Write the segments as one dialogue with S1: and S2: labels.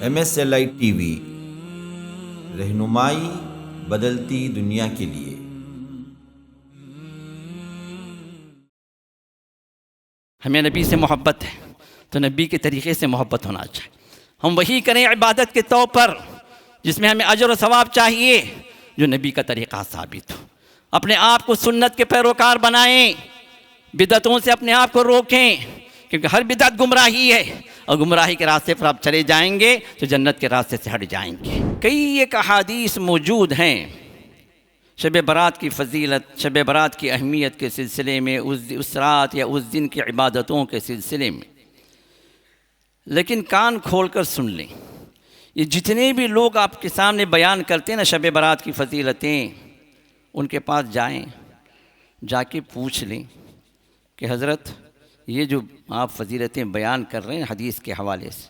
S1: MSLI TV, रहनुमाई बदलती दुनिया के लिए।
S2: हमें नबी से मोहब्बत है तो नबी के तरीक़े से मोहब्बत होना चाहिए। हम वही करें इबादत के तौर पर जिसमें हमें अजर व सवाब चाहिए, जो नबी का तरीक़ा साबित हो। अपने आप को सुन्नत के पैरोकार बनाएं, बिदअतों से अपने आप को रोकें, क्योंकि हर बिदअत गुमराही है और गुमराही के रास्ते पर आप चले जाएंगे तो जन्नत के रास्ते से हट जाएंगे। कई एक अहादीस मौजूद हैं शब बरात की फ़जीलत, शब बरात की अहमियत के सिलसिले में, उस रात या उस दिन की इबादतों के सिलसिले में। लेकिन कान खोल कर सुन लें, ये जितने भी लोग आपके सामने बयान करते हैं ना शब बरात की फ़जीलतें, उनके पास जाएं, जाके पूछ लें कि हज़रत ये जो आप फ़जीलतें बयान कर रहे हैं हदीस के हवाले से,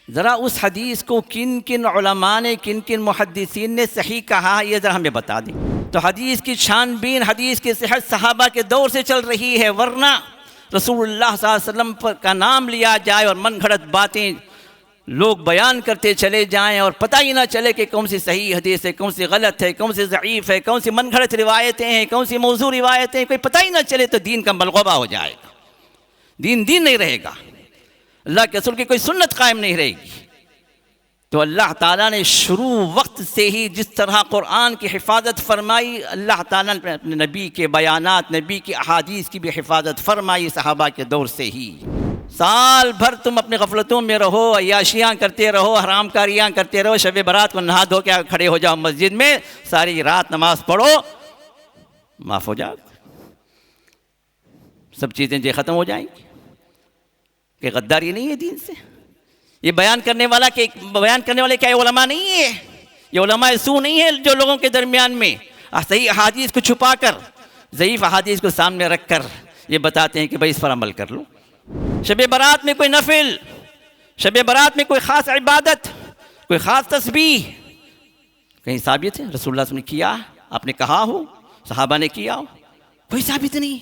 S2: ज़रा उस हदीस को किन किन उलमा ने, किन किन मुहद्दिसीन ने सही कहा, ये ज़रा हमें बता दें। तो हदीस की छानबीन, हदीस की सेहत सहाबा के दौर से चल रही है, वरना रसूलुल्लाह सल्लल्लाहु अलैहि वसल्लम पर का नाम लिया जाए और मन घड़त बातें लोग बयान करते चले जाएं और पता ही ना चले कि कौन सी सही हदीस है, कौन सी गलत है, कौन सी ज़ईफ़ है, कौन सी मन घड़त रिवायतें हैं, कौन सी मौजू रिवायतें हैं, कोई पता ही ना चले तो दीन का मलगबा हो जाएगा। दीन नहीं रहेगा, अल्लाह के रसूल की कोई सुन्नत कायम नहीं रहेगी। तो अल्लाह ताला ने शुरू वक्त से ही जिस तरह कुरान की हिफाजत फरमाई, अल्लाह ताला ने अपने नबी के बयानात, नबी की अहादीस की भी हिफाजत फरमाई सहाबा के दौर से ही। साल भर तुम अपनी गफलतों में रहो, अय्याशियाँ करते रहो, हरामकारियाँ करते रहो, शब बरात को नहा धो के खड़े हो जाओ मस्जिद में, सारी रात नमाज पढ़ो, माफ़ हो जाओ, सब चीज़ें जो ख़त्म हो जाएंगी। कि गद्दारी नहीं है दीन से। ये बयान करने वाले क्या उलमा नहीं है, ये उलमा सू नहीं है जो लोगों के दरमियान में सही अहादीस को छुपा कर, ज़ईफ़ अहादीस को सामने रख कर ये बताते हैं कि भाई इस पर अमल कर लो। शब बरात में कोई नफिल, शब बरात में कोई ख़ास इबादत, कोई ख़ास तस्बीह कहीं साबित है? रसूलुल्लाह ने किया, आपने कहा हो, सहाबा ने किया हो? कोई साबित नहीं।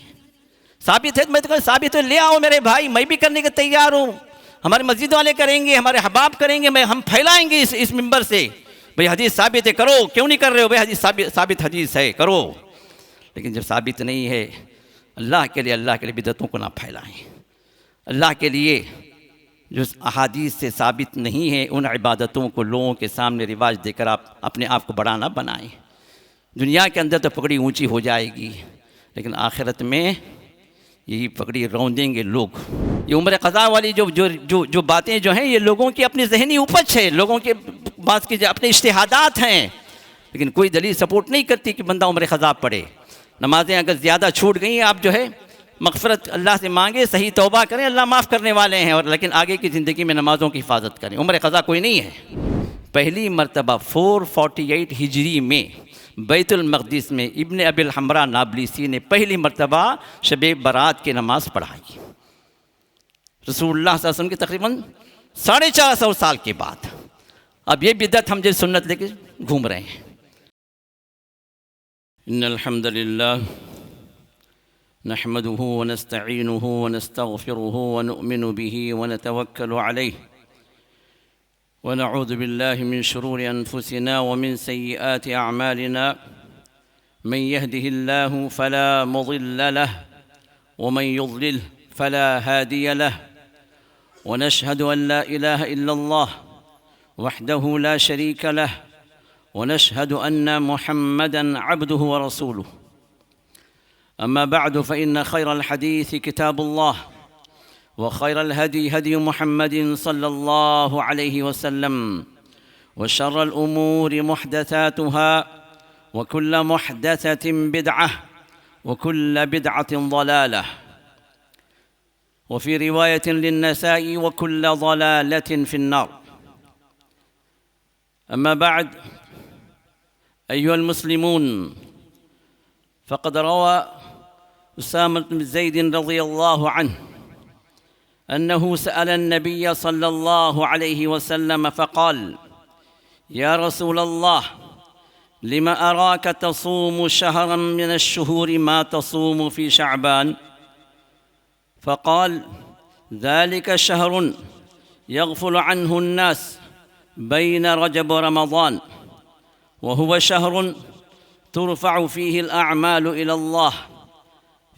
S2: साबित है तो मैं तो कहूँ साबित है, ले आओ मेरे भाई, मैं भी करने के तैयार हूँ। हमारे मस्जिद वाले करेंगे, हमारे अहबाब करेंगे, हम फैलाएंगे इस मिंबर से, भाई हदीस साबित है, करो। क्यों नहीं कर रहे हो भाई? हदीस साबित हदीस है, करो। लेकिन जब साबित नहीं है, अल्लाह के लिए बिदअतों को ना फैलाएं। अल्लाह के लिए जो अहादीस से साबित नहीं है, उन इबादतों को लोगों के सामने रिवाज देकर आप अपने आप को बड़ा ना बनाएं। दुनिया के अंदर तो पगड़ी ऊंची हो जाएगी, लेकिन आखिरत में यही पगड़ी रौंदेंगे लोग। ये उम्र क़ज़ा वाली जो बातें जो हैं, ये लोगों की अपनी ज़हनी उपज है, लोगों के बात की अपने इज्तिहादात हैं, लेकिन कोई दलील सपोर्ट नहीं करती कि बंदा उम्र क़ज़ा पढ़े। नमाज़ें अगर ज़्यादा छूट गई आप जो है मग़फ़िरत अल्लाह से मांगे, सही तौबा करें, अल्लाह माफ़ करने वाले हैं, और लेकिन आगे की ज़िंदगी में नमाज़ों की हिफाजत करें। उम्र क़ज़ा कोई नहीं है। पहली मरतबा 448 हिजरी में बैतुल मक़दिस में इब्न अबिल हमरा नाबलिसी ने पहली मरतबा शब बरात की नमाज़ पढ़ाई, रसूलुल्लाह सल्लल्लाहु अलैहि वसल्लम के तकरीबन 450 साल के बाद। अब ये बिदअत हम जो सुन्नत लेके घूम रहे हैं। इन्नल हम्दुलिल्लाह नहमदुहु व नस्तईनुहु व नस्तगफिरुहु व नुअमिनु बिही व नतवक्कलु अलैहि व नऊज़ु बिल्लाहि मिन शुरूरि अनफुसिना व मिन सय्यिआति अअमालिना मन यहदिहिल्लाहु फला मुज़िल्ल लहु व मन युज़लिल फला हादिय लहु व नशहदु अन ला इलाहा इल्लल्लाह वहदहु ला शरीक लहु व नशहदु अन्न मुहम्मदन अब्दुहु व रसूलुहु। अम्मा बअदु फ़इन्न खैरल हदीस किताबुल्लाह व खैरल हदी हदी मुहम्मदिन सल्लल्लाहु अलैहि वसल्लम व शर्रल उमूरि मुहदसातुहा व कुल्ल मुहदसतिन बिदअह व कुल्ल बिदअतिन ज़लालह व फ़ी रिवायतिन लिन्नसाई व कुल्ल ज़लालतिन फ़िन्नार। अम्मा बअद अय्युहल मुस्लिमून, फ़क़द रवा उसामा बिन ज़ैद रज़ियल्लाहु अन्हु अन्नहु सअल नबिय सल्लल्लाहु अलैहि वसल्लम फ़क़ाल या रसूलल्लाह लिमा अराक तसूमु शहरन मिन अश्शुहूरि मा तसूमु फ़ी शअबान। फ़क़ाल ज़ालिका शहरुन यग़फ़ुलु अन्हु अन्नास बैन रजब व रमज़ान वहुव शहरुन तुरफ़अ फ़ीही अल-अअमालु इलल्लाह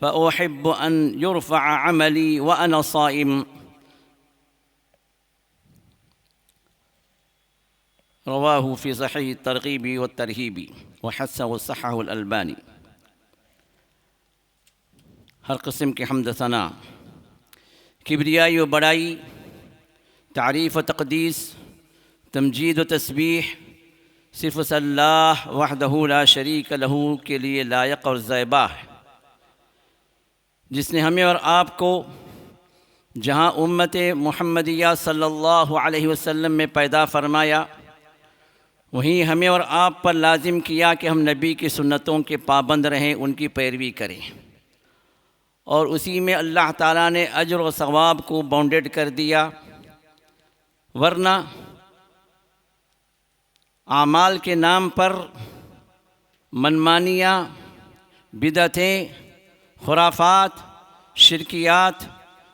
S2: फ़उहिब्बु अन युरफ़अ अमली व अना साइम। रवाहु फ़ी सहीह तरग़ीबी व तरहीबी व हस्सनहु सह्हहुल अलबानी। हर किस्म के हम्द सना, किब्रियाई व बड़ाई, तारीफ़ व तक़दीस, तमजीद व तस्बीह सिर्फ़ अल्लाह वहदहु ला शरीक लहू के लिए लायक और ज़ैबा है, जिसने हमें और आपको जहाँ उम्मत मुहम्मदिया सल्लल्लाहु अलैहि वसल्लम में पैदा फरमाया, वहीं हमें और आप पर लाजिम किया कि हम नबी की सुन्नतों के पाबंद रहें, उनकी पैरवी करें। और उसी में अल्लाह ताला ने अजर व सवाब को बाउंडेड कर दिया, वरना आमाल के नाम पर मनमानियाँ, बिदअतें, खुराफात, शिरकियात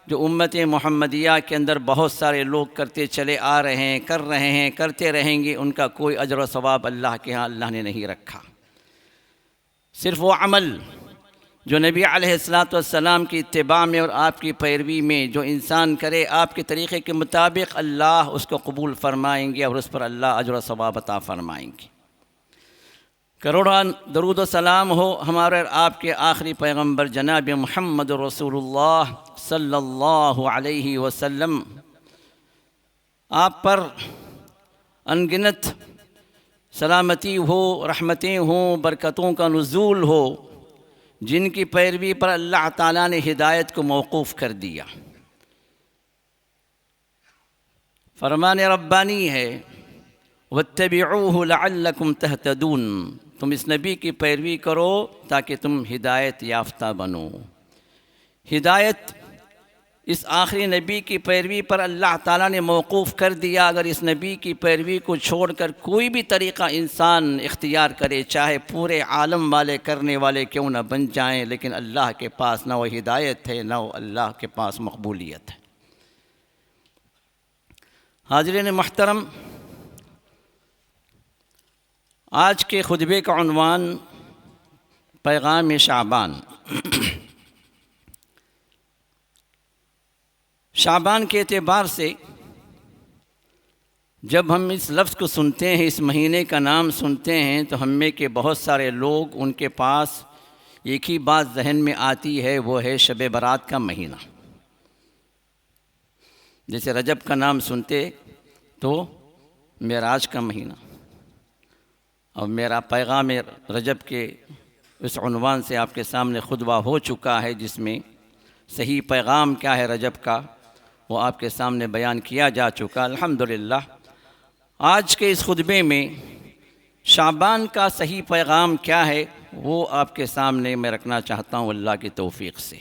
S2: जो उम्मत मुहम्मदिया के अंदर बहुत सारे लोग करते चले आ रहे हैं, कर रहे हैं, करते रहेंगे, उनका कोई अजर व सवाब अल्लाह के यहाँ अल्लाह ने नहीं रखा। सिर्फ़ वो अमल जो नबी अलैहिस्सलातु वस्सलाम की इत्तिबा में और आपकी पैरवी में जो इंसान करे आपके तरीक़े के मुताबिक, अल्लाह उसको कबूल फ़रमाएंगे और उस पर अल्लाह अजर व सवाब अता फ़रमाएंगे। करोड़ों दरूद व सलाम हो हमारे आपके आखिरी पैगम्बर जनाब मुहम्मद रसूलुल्लाह सल्लल्लाहु अलैहि वसल्लम, आप पर अनगिनत सलामती हो, रहमतें हों, बरकतों का नुज़ूल हो, जिनकी पैरवी पर अल्लाह ताला ने हिदायत को मौकूफ़ कर दिया। फरमान रब्बानी है, वत्तबिऊहु लअल्लकुम तहतदून, तुम इस नबी की पैरवी करो ताकि तुम हिदायत याफ्ता बनो। हिदायत इस आखिरी नबी की पैरवी पर अल्लाह ताला ने मौकूफ़ कर दिया। अगर इस नबी की पैरवी को छोड़कर कोई भी तरीक़ा इंसान इख्तियार करे, चाहे पूरे आलम वाले करने वाले क्यों न बन जाएं, लेकिन अल्लाह के पास न वो हिदायत है, न वो अल्लाह के पास मकबूलियत है। हाज़रीन मुहतरम, आज के खुतबे का उन्वान पैगाम शाबान। शाबान के एतबार से जब हम इस लफ्ज़ को सुनते हैं, इस महीने का नाम सुनते हैं, तो हम में के बहुत सारे लोग, उनके पास एक ही बात जहन में आती है, वो है शब बारात का महीना। जैसे रजब का नाम सुनते तो मेराज का महीना, और मेरा पैगाम रजब के इस उन्वान से आपके सामने खुतबा हो चुका है, जिसमें सही पैगाम क्या है रजब का वो आपके सामने बयान किया जा चुका। अल्हम्दुलिल्लाह, आज के इस खुतबे में शाबान का सही पैगाम क्या है वो आपके सामने मैं रखना चाहता हूँ अल्लाह की तौफ़ीक़ से।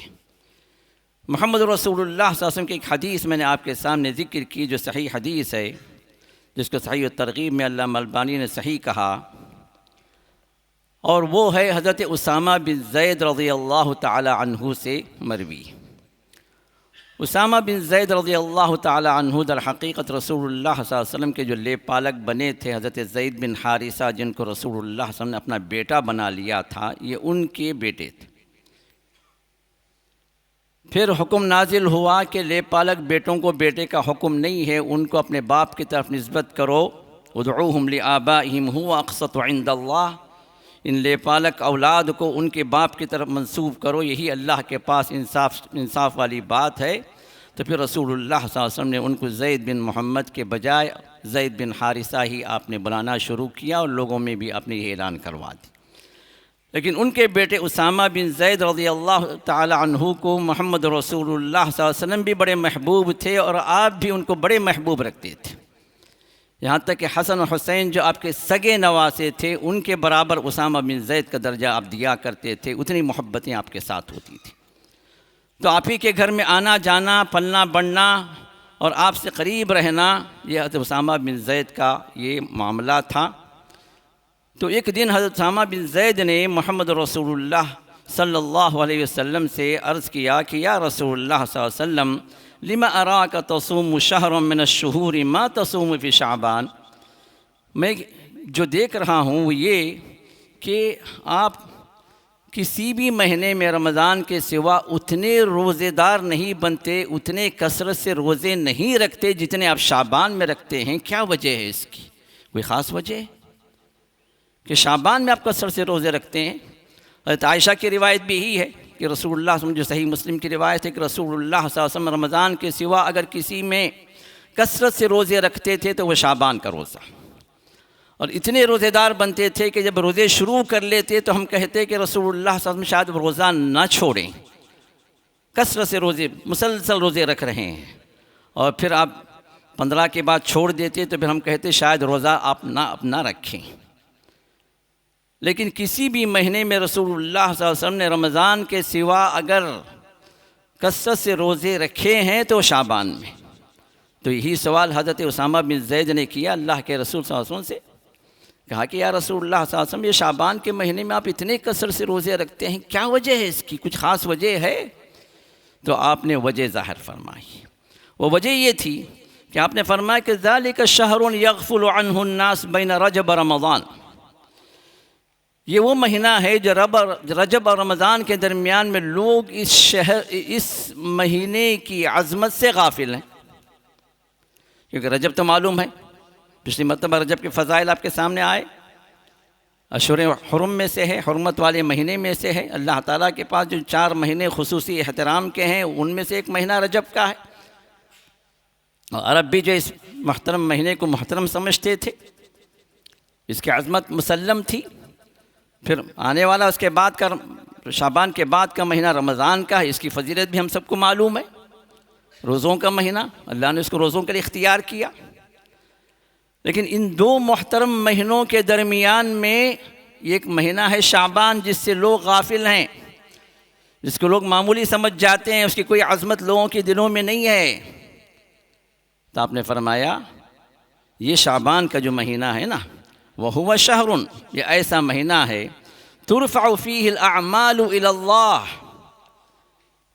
S2: मुहम्मद रसूलुल्लाह सल्लल्लाहु अलैहि वसल्लम की एक हदीस मैंने आपके सामने ज़िक्र की, जो सही हदीस है, जिसको सही तरग़ीब में अल्लामा अलबानी ने सही कहा, और वो है हज़रत उसामा बिन ज़ैद रज़ियल्लाहु ताला अन्हु से मरवी। उसामा बिन ज़ैद रज़ियल्लाहु ताला अन्हु दर हक़ीक़त रसूलुल्लाह सल्लल्लाहु अलैहि वसल्लम के जो लेपालक बने थे, हज़रत ज़ैद बिन हारिसा, जिनको रसूलुल्लाह सल्लल्लाहु अलैहि वसल्लम ने अपना बेटा बना लिया था, ये उनके बेटे थे। फिर हुक्म नाजिल हुआ कि लेपालक बेटों को बेटे का हुक्म नहीं है, उनको अपने बाप की तरफ निस्बत करो। उदऊहुम लिआबाइहिम हुवा अक़सतु इंदल्लाह, इन लेपालक औलाद को उनके बाप की तरफ मंसूब करो, यही अल्लाह के पास इंसाफ वाली बात है। तो फिर रसूलुल्लाह सल्लल्लाहु अलैहि वसल्लम ने उनको ज़ैद बिन मोहम्मद के बजाय ज़ैद बिन हारिसा ही आपने बुलाना शुरू किया, और लोगों में भी आपने ये ऐलान करवा दी। लेकिन उनके बेटे उसामा बिन ज़ैद रज़ियल्लाहु ताला अन्हु को मोहम्मद रसूलुल्लाह सल्लल्लाहु अलैहि वसल्लम भी बड़े महबूब थे, और आप भी उनको बड़े महबूब रखते थे। यहाँ तक कि हसन और हुसैन जो आपके सगे नवासे थे, उनके बराबर उसामा बिन ज़ैद का दर्जा आप दिया करते थे, उतनी मोहब्बतें आपके साथ होती थी। तो आप ही के घर में आना जाना, पलना बढ़ना और आपसे करीब रहना, यह हज़रत उसामा बिन ज़ैद का ये मामला था। तो एक दिन हज़रत उसामा बिन ज़ैद ने मोहम्मद रसूलुल्लाह सल्लल्लाहु अलैहि वसल्लम से अर्ज़ किया कि या रसूलुल्लाह सल्लल्लाहु अलैहि वसल्लम, लिमा अराका तसूमु शहरम मिन अश-शुहूरि मा तसूमु फ़ी शाबान, मैं जो देख रहा हूँ वो ये कि आप किसी भी महीने में रमज़ान के सिवा उतने रोज़ेदार नहीं बनते, उतने कसरत से रोज़े नहीं रखते जितने आप शाबान में रखते हैं। क्या वजह है इसकी? कोई ख़ास वजह है कि शाबान में आप कसरत से रोज़े रखते हैं? हज़रत आयशा की रिवायत भी यही है कि रसूलुल्लाह, जो सही मुस्लिम की रिवायत है कि रसूलुल्लाह सल्लल्लाहु अलैहि वसल्लम रमज़ान के सिवा अगर किसी में कसरत से रोज़े रखते थे तो वह शाबान का रोज़ा, और इतने रोज़ेदार बनते थे कि जब रोज़े शुरू कर लेते तो हम कहते कि रसूलुल्लाह सल्लल्लाहु अलैहि वसल्लम शायद रोज़ा ना छोड़ें, कसरत से रोज़े मुसलसल रोज़े रख रहे हैं। और फिर आप 15 के बाद छोड़ देते तो फिर हम कहते शायद रोज़ा आप ना रखें। लेकिन किसी भी महीने में रसूलुल्लाह सल्लल्लाहु अलैहि वसल्लम ने रमज़ान के सिवा अगर कसरत से रोज़े रखे हैं तो शाबान में। तो यही सवाल हज़रत उसामा बिन ज़ैद ने किया अल्लाह के रसूल सल्लल्लाहु अलैहि वसल्लम से, कहा कि या रसूलुल्लाह सल्लल्लाहु अलैहि वसल्लम, ये शाबान के महीने में आप इतने कसरत से रोज़े रखते हैं, क्या वजह है इसकी? कुछ ख़ास वजह है? तो आपने वजह ज़ाहिर फरमाई। वो वजह ये थी कि आपने फरमाया कि ज़ालिका शहरुन यग़फ़ुलु अन्हु अन्नास बैन रजब रमज़ान, ये वो महीना है जो रजब और रमज़ान के दरमियान में लोग इस महीने की अज़मत से गाफिल हैं। क्योंकि रजब तो मालूम है, पिछली मरतबा रजब के फ़ज़ाइल आपके सामने आए, अशूर हुरम में से है, हुर्मत वाले महीने में से है। अल्लाह ताला के पास जो 4 महीने खुसूसी एहतराम के हैं उनमें से एक महीना रजब का है। और अरब भी जो इस महतरम महीने को महतरम समझते थे, इसकी अज़मत मुसल्लम थी। फिर आने वाला उसके बाद का शाबान के बाद का महीना रमज़ान का है, इसकी फ़जीलत भी हम सबको मालूम है। रोज़ों का महीना, अल्लाह ने उसको रोज़ों के लिए इख्तियार किया। लेकिन इन 2 मुहतरम महीनों के दरमियान में एक महीना है शाबान, जिससे लोग गाफिल हैं, जिसको लोग मामूली समझ जाते हैं, उसकी कोई अज़मत लोगों के दिलों में नहीं है। तो आपने फरमाया ये शाबान का जो महीना है ना, वह हुवा शहरुन, ये ऐसा महीना है तुरफ़अु फ़ीहिल अअमालु इलल्लाह,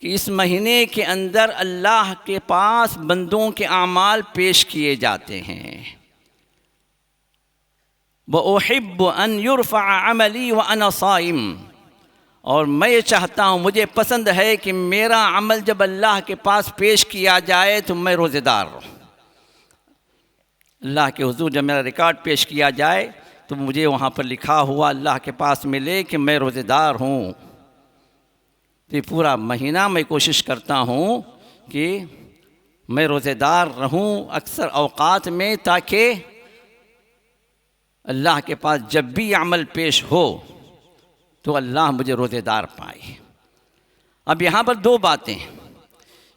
S2: कि इस महीने के अंदर अल्लाह के पास बंदों के अमाल पेश किए जाते हैं। व उहिब्बु अन युरफ़अ अमली व अना साइम, और मैं ये चाहता हूँ, मुझे पसंद है कि मेरा अमल जब अल्लाह के पास पेश किया जाए तो मैं रोज़ेदार रहूँ। अल्लाह के हुज़ूर जब मेरा रिकॉर्ड पेश किया जाए तो मुझे वहाँ पर लिखा हुआ अल्लाह के पास मिले कि मैं रोज़ेदार हूँ। तो पूरा महीना मैं कोशिश करता हूँ कि मैं रोज़ेदार रहूँ अक्सर औक़ात में, ताकि अल्लाह के पास जब भी अमल पेश हो तो अल्लाह मुझे रोज़ेदार पाए। अब यहाँ पर 2 बातें।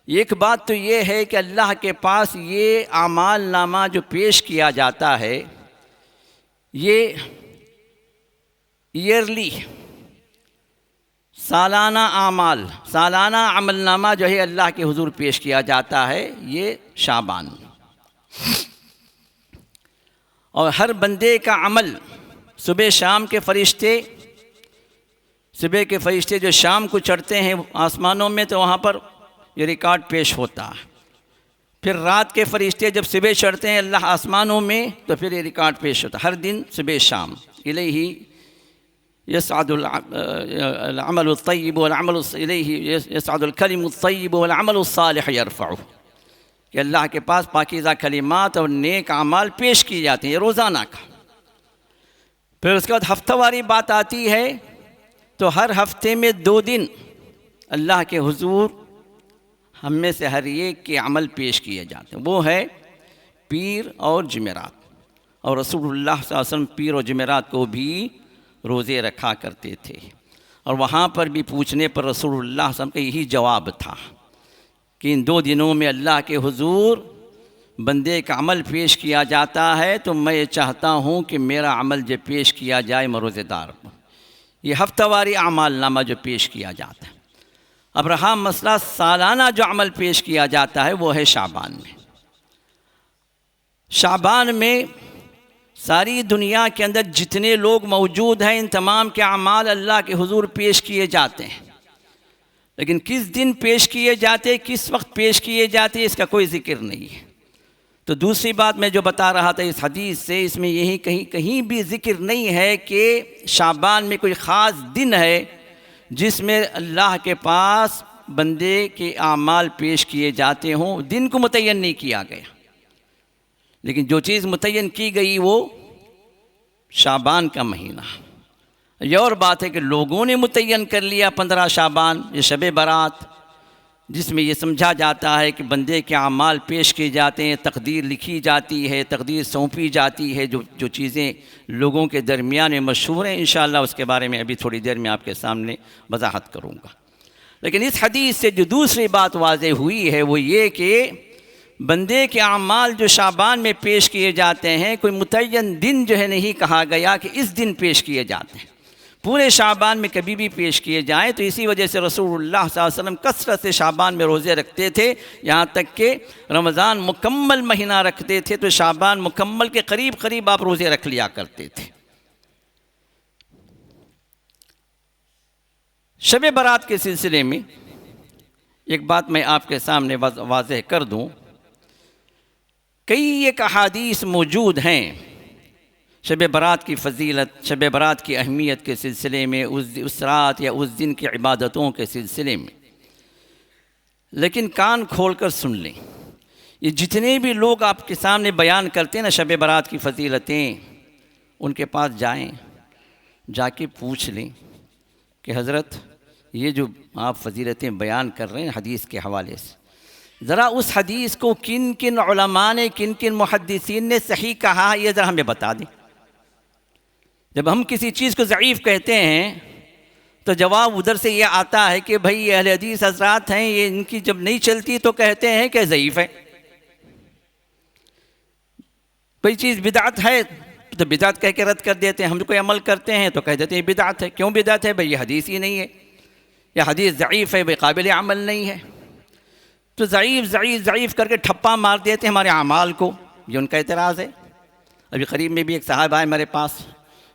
S2: एक बात तो ये है कि अल्लाह के पास ये आमाल नामा जो पेश किया जाता है, ये ईयरली सालाना अमलनामा जो है अल्लाह के हुजूर पेश किया जाता है, ये शाबान। और हर बंदे का अमल सुबह शाम के फरिश्ते, सुबह के फरिश्ते जो शाम को चढ़ते हैं आसमानों में तो वहाँ पर ये रिकॉर्ड पेश होता है। फिर रात के फरिश्ते जब सुबह चढ़ते हैं अल्लाह आसमानों में तो फिर ये रिकॉर्ड पेश होता है, हर दिन सुबह शाम। इलैहि यसअदुल अमलु तय्यिब वल अमलु इलैहि यसअदुल कलिमु तय्यिब वल अमलु सालिह यरफ़अहु, कि अल्लाह के पास पाकीज़ा कलिमात और नेक अमाल पेश किए जाते हैं, ये रोज़ाना का। फिर उसके बाद हफ्तावारी बात आती है, तो हर हफ्ते में 2 दिन अल्लाह के हुजूर हम में से हर एक के अमल पेश किए जाते हैं। वो है पीर और जुमेरात। और रसूलुल्लाह सल्लल्लाहु अलैहि वसल्लम पीर और जुमेरात को भी रोज़े रखा करते थे। और वहाँ पर भी पूछने पर रसूलुल्लाह सल्लल्लाहु अलैहि वसल्लम का यही जवाब था कि इन 2 दिनों में अल्लाह के हुजूर बंदे का अमल पेश किया जाता है, तो मैं ये चाहता हूँ कि मेरा अमल जब पेश किया जाए मैं रोज़ेदार हूँ। ये हफ्तावारी अमाल नामा जो पेश किया जाता है। अब रहा मसला सालाना जो अमल पेश किया जाता है, वो है शाबान में। शाबान में सारी दुनिया के अंदर जितने लोग मौजूद हैं, इन तमाम के अमाल अल्लाह के हुजूर पेश किए जाते हैं। लेकिन किस दिन पेश किए जाते, किस वक्त पेश किए जाते, इसका कोई ज़िक्र नहीं है। तो दूसरी बात मैं जो बता रहा था इस हदीस से, इसमें यही कहीं भी ज़िक्र नहीं है कि शाबान में कोई ख़ास दिन है जिसमें अल्लाह के पास बंदे के आमाल पेश किए जाते हों। दिन को मुतय्यन नहीं किया गया, लेकिन जो चीज़ मुतय्यन की गई वो शाबान का महीना। ये और बात है कि लोगों ने मुतय्यन कर लिया 15 शाबान, ये शब बारात, जिसमें ये समझा जाता है कि बंदे के आमाल पेश किए जाते हैं, तकदीर लिखी जाती है, तकदीर सौंपी जाती है। जो चीज़ें लोगों के दरमियान में मशहूर हैं, इंशाअल्लाह उसके बारे में अभी थोड़ी देर में आपके सामने वजाहत करूँगा। लेकिन इस हदीस से जो दूसरी बात वाज़ेह हुई है वो ये कि बंदे के आमाल जो शाबान में पेश किए जाते हैं, कोई मुतय्यन दिन जो है नहीं कहा गया कि इस दिन पेश किए जाते हैं, पूरे शाबान में कभी भी पेश किए जाएं। तो इसी वजह से रसूलुल्लाह सल्लल्लाहु अलैहि वसल्लम कसरत से शाबान में रोज़े रखते थे, यहाँ तक कि रमज़ान मुकम्मल महीना रखते थे तो शाबान मुकम्मल के करीब करीब आप रोज़े रख लिया करते थे। शब बारात के सिलसिले में एक बात मैं आपके सामने वाज़ेह कर दूँ। कई एक अहादीस मौजूद हैं शब बारात की फ़जीलत, शब बारात की अहमियत के सिलसिले में, उस रात या उस दिन की इबादतों के सिलसिले में। लेकिन कान खोल कर सुन लें, ये जितने भी लोग आपके सामने बयान करते हैं ना शब बारात की फ़जीलतें, उनके पास जाएं, जाके पूछ लें कि हज़रत ये जो आप फ़जीलतें बयान कर रहे हैं हदीस के हवाले से, ज़रा उस हदीस को किन किन उलमा ने, किन किन मुहद्दिसीन ने सही कहा, ये ज़रा हमें बता दें। जब हम किसी चीज़ को ज़ईफ़ कहते हैं तो जवाब उधर से ये आता है कि भाई ये अहले हदीस हज़रात हैं, ये इनकी जब नहीं चलती तो कहते हैं कि ज़ईफ़ है। कोई चीज़ बिदअत है तो बिदअत कह के रद्द कर देते हैं, हम कोई अमल करते हैं तो कह देते हैं बिदअत है। क्यों बिदअत है? भाई ये हदीस ही नहीं है, या हदीस ज़ईफ़ है, भाई काबिल अमल नहीं है। तो ज़ईफ़ करके ठप्पा मार देते हैं हमारे अमाल को, ये उनका एतराज़ है। अभी करीब में भी एक साहब आए मेरे पास,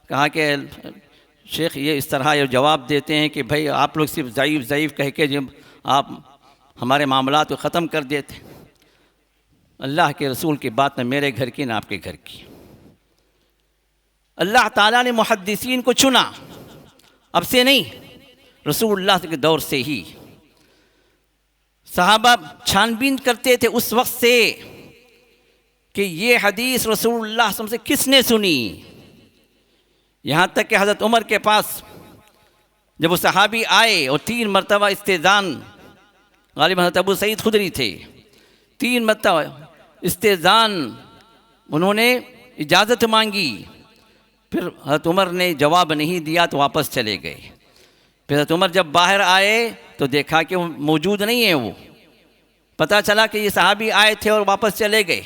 S2: कहा कि शेख ये इस तरह ये जवाब देते हैं कि भाई आप लोग सिर्फ ज़ईफ़ कह के जब आप हमारे मामलात को ख़त्म कर देते। अल्लाह के रसूल की बात न मेरे घर की न आपके घर की। अल्लाह ताला ने मुहद्दिसीन को चुना, अब से नहीं, रसूलुल्लाह के दौर से ही। सहाबा छानबीन करते थे उस वक्त से कि ये हदीस रसूलुल्लाह से किसने सुनी। यहाँ तक कि हज़रत उमर के पास जब वो सहाबी आए और 3 मरतबा इस्तेज़ान, गालिब हज़रत अबू सईद खुदरी थे, 3 मरतबा इस्तेज़ान उन्होंने इजाज़त मांगी, फिर हज़रत उमर ने जवाब नहीं दिया तो वापस चले गए। फिर हज़रत उमर जब बाहर आए तो देखा कि वो मौजूद नहीं है। वो पता चला कि ये सहाबी आए थे और वापस चले गए।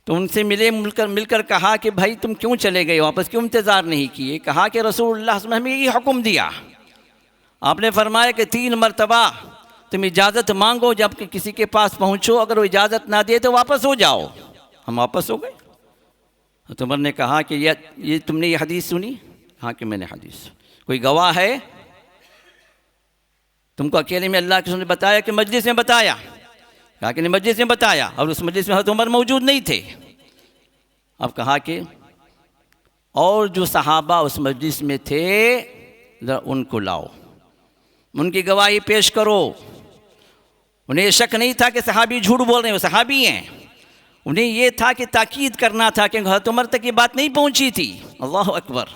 S2: तो उनसे मिलकर कहा कि भाई तुम क्यों चले गए, वापस क्यों इंतज़ार नहीं किए? कहा कि रसूलुल्लाह ने हमें ये हुक्म दिया, आपने फरमाया कि 3 मरतबा तुम इजाज़त मांगो, जब किसी के पास पहुँचो, अगर वो इजाज़त ना दे तो वापस हो जाओ। हम वापस हो गए। तो उमर ने कहा कि ये तुमने ये हदीस सुनी? हाँ कि मैंने हदीस। कोई गवाह है? तुमको अकेले में अल्लाह के रसूल ने बताया कि मजलिस में बताया? कहा कि नहीं, मजलिस में बताया, और उस मजलिस में हज़रत उमर मौजूद नहीं थे। अब कहा कि और जो सहाबा उस मजलिस में थे ज़रा उनको लाओ, उनकी गवाही पेश करो। उन्हें शक नहीं था कि सहाबी झूठ बोल रहे हैं, वो सहाबी हैं। उन्हें ये था कि ताकीद करना था कि हज़रत उमर तक ये बात नहीं पहुंची थी। अल्लाह अकबर।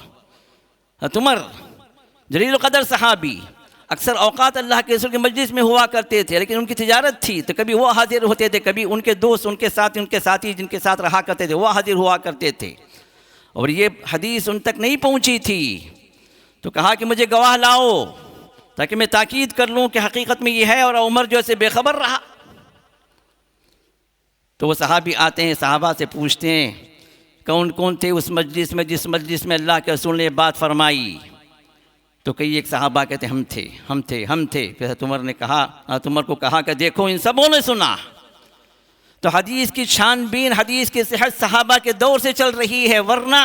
S2: हज़रत उमर जलील क़दर सहाबी, अक्सर औक़ात अल्लाह के रसूल के मजलिस में हुआ करते थे, लेकिन उनकी तिजारत थी तो कभी वो हाजिर होते थे, कभी उनके दोस्त, उनके साथी जिनके साथ रहा करते थे वो हाजिर हुआ करते थे, और ये हदीस उन तक नहीं पहुंची थी। तो कहा कि मुझे गवाह लाओ ताकि मैं ताकीद कर लूँ कि हकीकत में ये है, और उमर जो है बेखबर रहा। तो वो सहाबी आते हैं, सहाबा से पूछते हैं कौन कौन थे उस मजलिस में जिस मजलिस में अल्लाह के रसूल ने ये बात फरमाई। तो कई एक सहाबा कहते हम थे। फिर उमर ने कहा, उमर को कहा कि देखो इन सबों ने सुना। तो हदीस की छानबीन, हदीस की सेहत सहाबा के दौर से चल रही है, वरना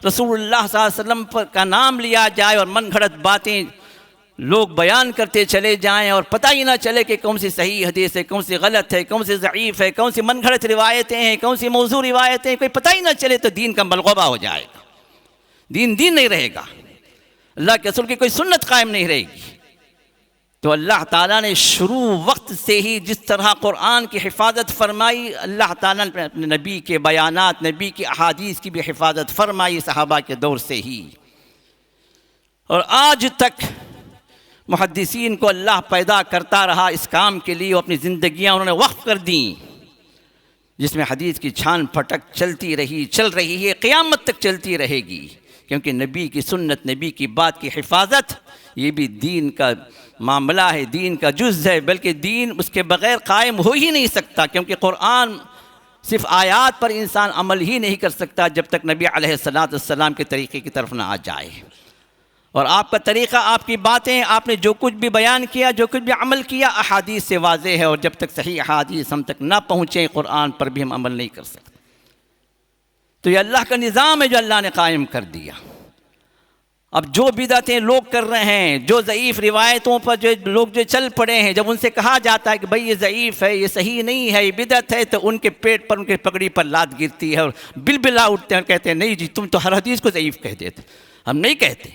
S2: रसूलुल्लाह सल्लल्लाहु अलैहि वसल्लम का नाम लिया जाए और मन घड़त बातें लोग बयान करते चले जाएं और पता ही ना चले कि कौन सी सही हदीस है, कौन सी गलत है, कौन सी ज़ईफ़ है, कौन सी मनगढ़ंत रिवायतें हैं, कौन सी मौज़ू रिवायतें हैं, कोई पता ही ना चले तो दीन का मलगबा हो जाएगा, दीन नहीं रहेगा, अल्लाह के रसूल की कोई सुन्नत कायम नहीं रहेगी। तो अल्लाह ताला ने शुरू वक्त से ही जिस तरह कुरान की हिफाजत फरमाई, अल्लाह ताला ने अपने नबी के बयानात, नबी की अहादीस की भी हिफाजत फरमाई सहाबा के दौर से ही। और आज तक मुहद्दिसीन को अल्लाह पैदा करता रहा इस काम के लिए, अपनी ज़िंदगियाँ उन्होंने वक्फ कर दी, जिसमें हदीस की छान फटक चलती रही, चल रही है, क़यामत तक चलती रहेगी। क्योंकि नबी की सुन्नत, नबी की बात की हिफाजत, ये भी दीन का मामला है, दीन का जुज़ है, बल्कि दीन उसके बग़ैर कायम हो ही नहीं सकता। क्योंकि कुरान सिर्फ़ आयात पर इंसान अमल ही नहीं कर सकता जब तक नबी अलैहिस्सलातु वस्सलाम के तरीक़े की तरफ ना आ जाए। और आपका तरीक़ा, आपकी बातें, आपने जो कुछ भी बयान किया, जो कुछ भी अमल किया, अहादीस से वाज़ेह है। और जब तक सही अहादीस हम तक ना पहुँचें, कुरान पर भी हम अमल नहीं कर सकते। तो ये अल्लाह का निज़ाम है जो अल्लाह ने कायम कर दिया। अब जो बिदअतें लोग कर रहे हैं, जो ज़ईफ़ रिवायतों पर जो लोग जो चल पड़े हैं, जब उनसे कहा जाता है कि भाई ये ज़ईफ़ है, ये सही नहीं है, ये बिदअत है, तो उनके पेट पर, उनके पगड़ी पर लात गिरती है और बिलबिला उठते हैं, कहते हैं नहीं जी तुम तो हर हदीस को ज़ईफ़ कह देते। हम नहीं कहते,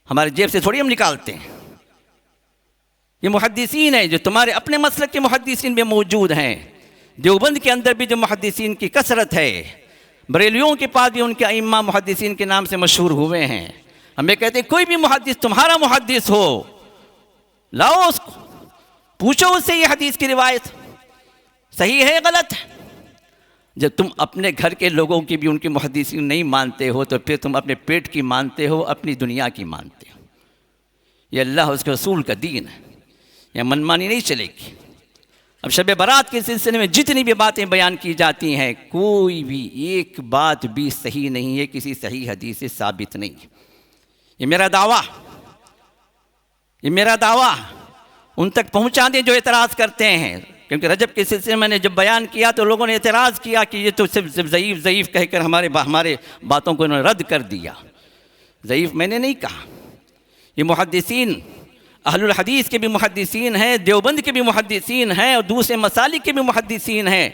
S2: हमारे जेब से थोड़ी हम निकालते हैं। ये मुहद्दिसीन है जो तुम्हारे अपने मसलक के मुहद्दिसीन भी मौजूद हैं। देवबंद के अंदर भी जो मुहद्दिसीन की कसरत है, बरेलियों के पास भी उनके अइम्मा मुहद्दिसीन के नाम से मशहूर हुए हैं। हमें कहते हैं कोई भी मुहद्दिस, तुम्हारा मुहद्दिस हो, लाओ उसको, पूछो उससे ये हदीस की रिवायत सही है गलत है। जब तुम अपने घर के लोगों की भी उनकी मुहद्दिसीन नहीं मानते हो, तो फिर तुम अपने पेट की मानते हो, अपनी दुनिया की मानते हो। ये अल्लाह उसके रसूल का दीन है, यह मनमानी नहीं चलेगी। अब शब बारात के सिलसिले में जितनी भी बातें बयान की जाती हैं, कोई भी एक बात भी सही नहीं है, किसी सही हदीस से साबित नहीं। ये मेरा दावा उन तक पहुंचा दें जो एतराज़ करते हैं। क्योंकि रजब के सिलसिले में मैंने जब बयान किया तो लोगों ने एतराज़ किया कि ये तो सिर्फ ज़ईफ़ कहकर हमारे बातों को इन्होंने रद्द कर दिया। ज़ईफ़ मैंने नहीं कहा। ये मुहद्दिसीन अहलुल हदीस के भी मुहद्दिसीन हैं, देवबंद के भी मुहद्दिसीन हैं और दूसरे मसालिक के भी मुहद्दिसीन हैं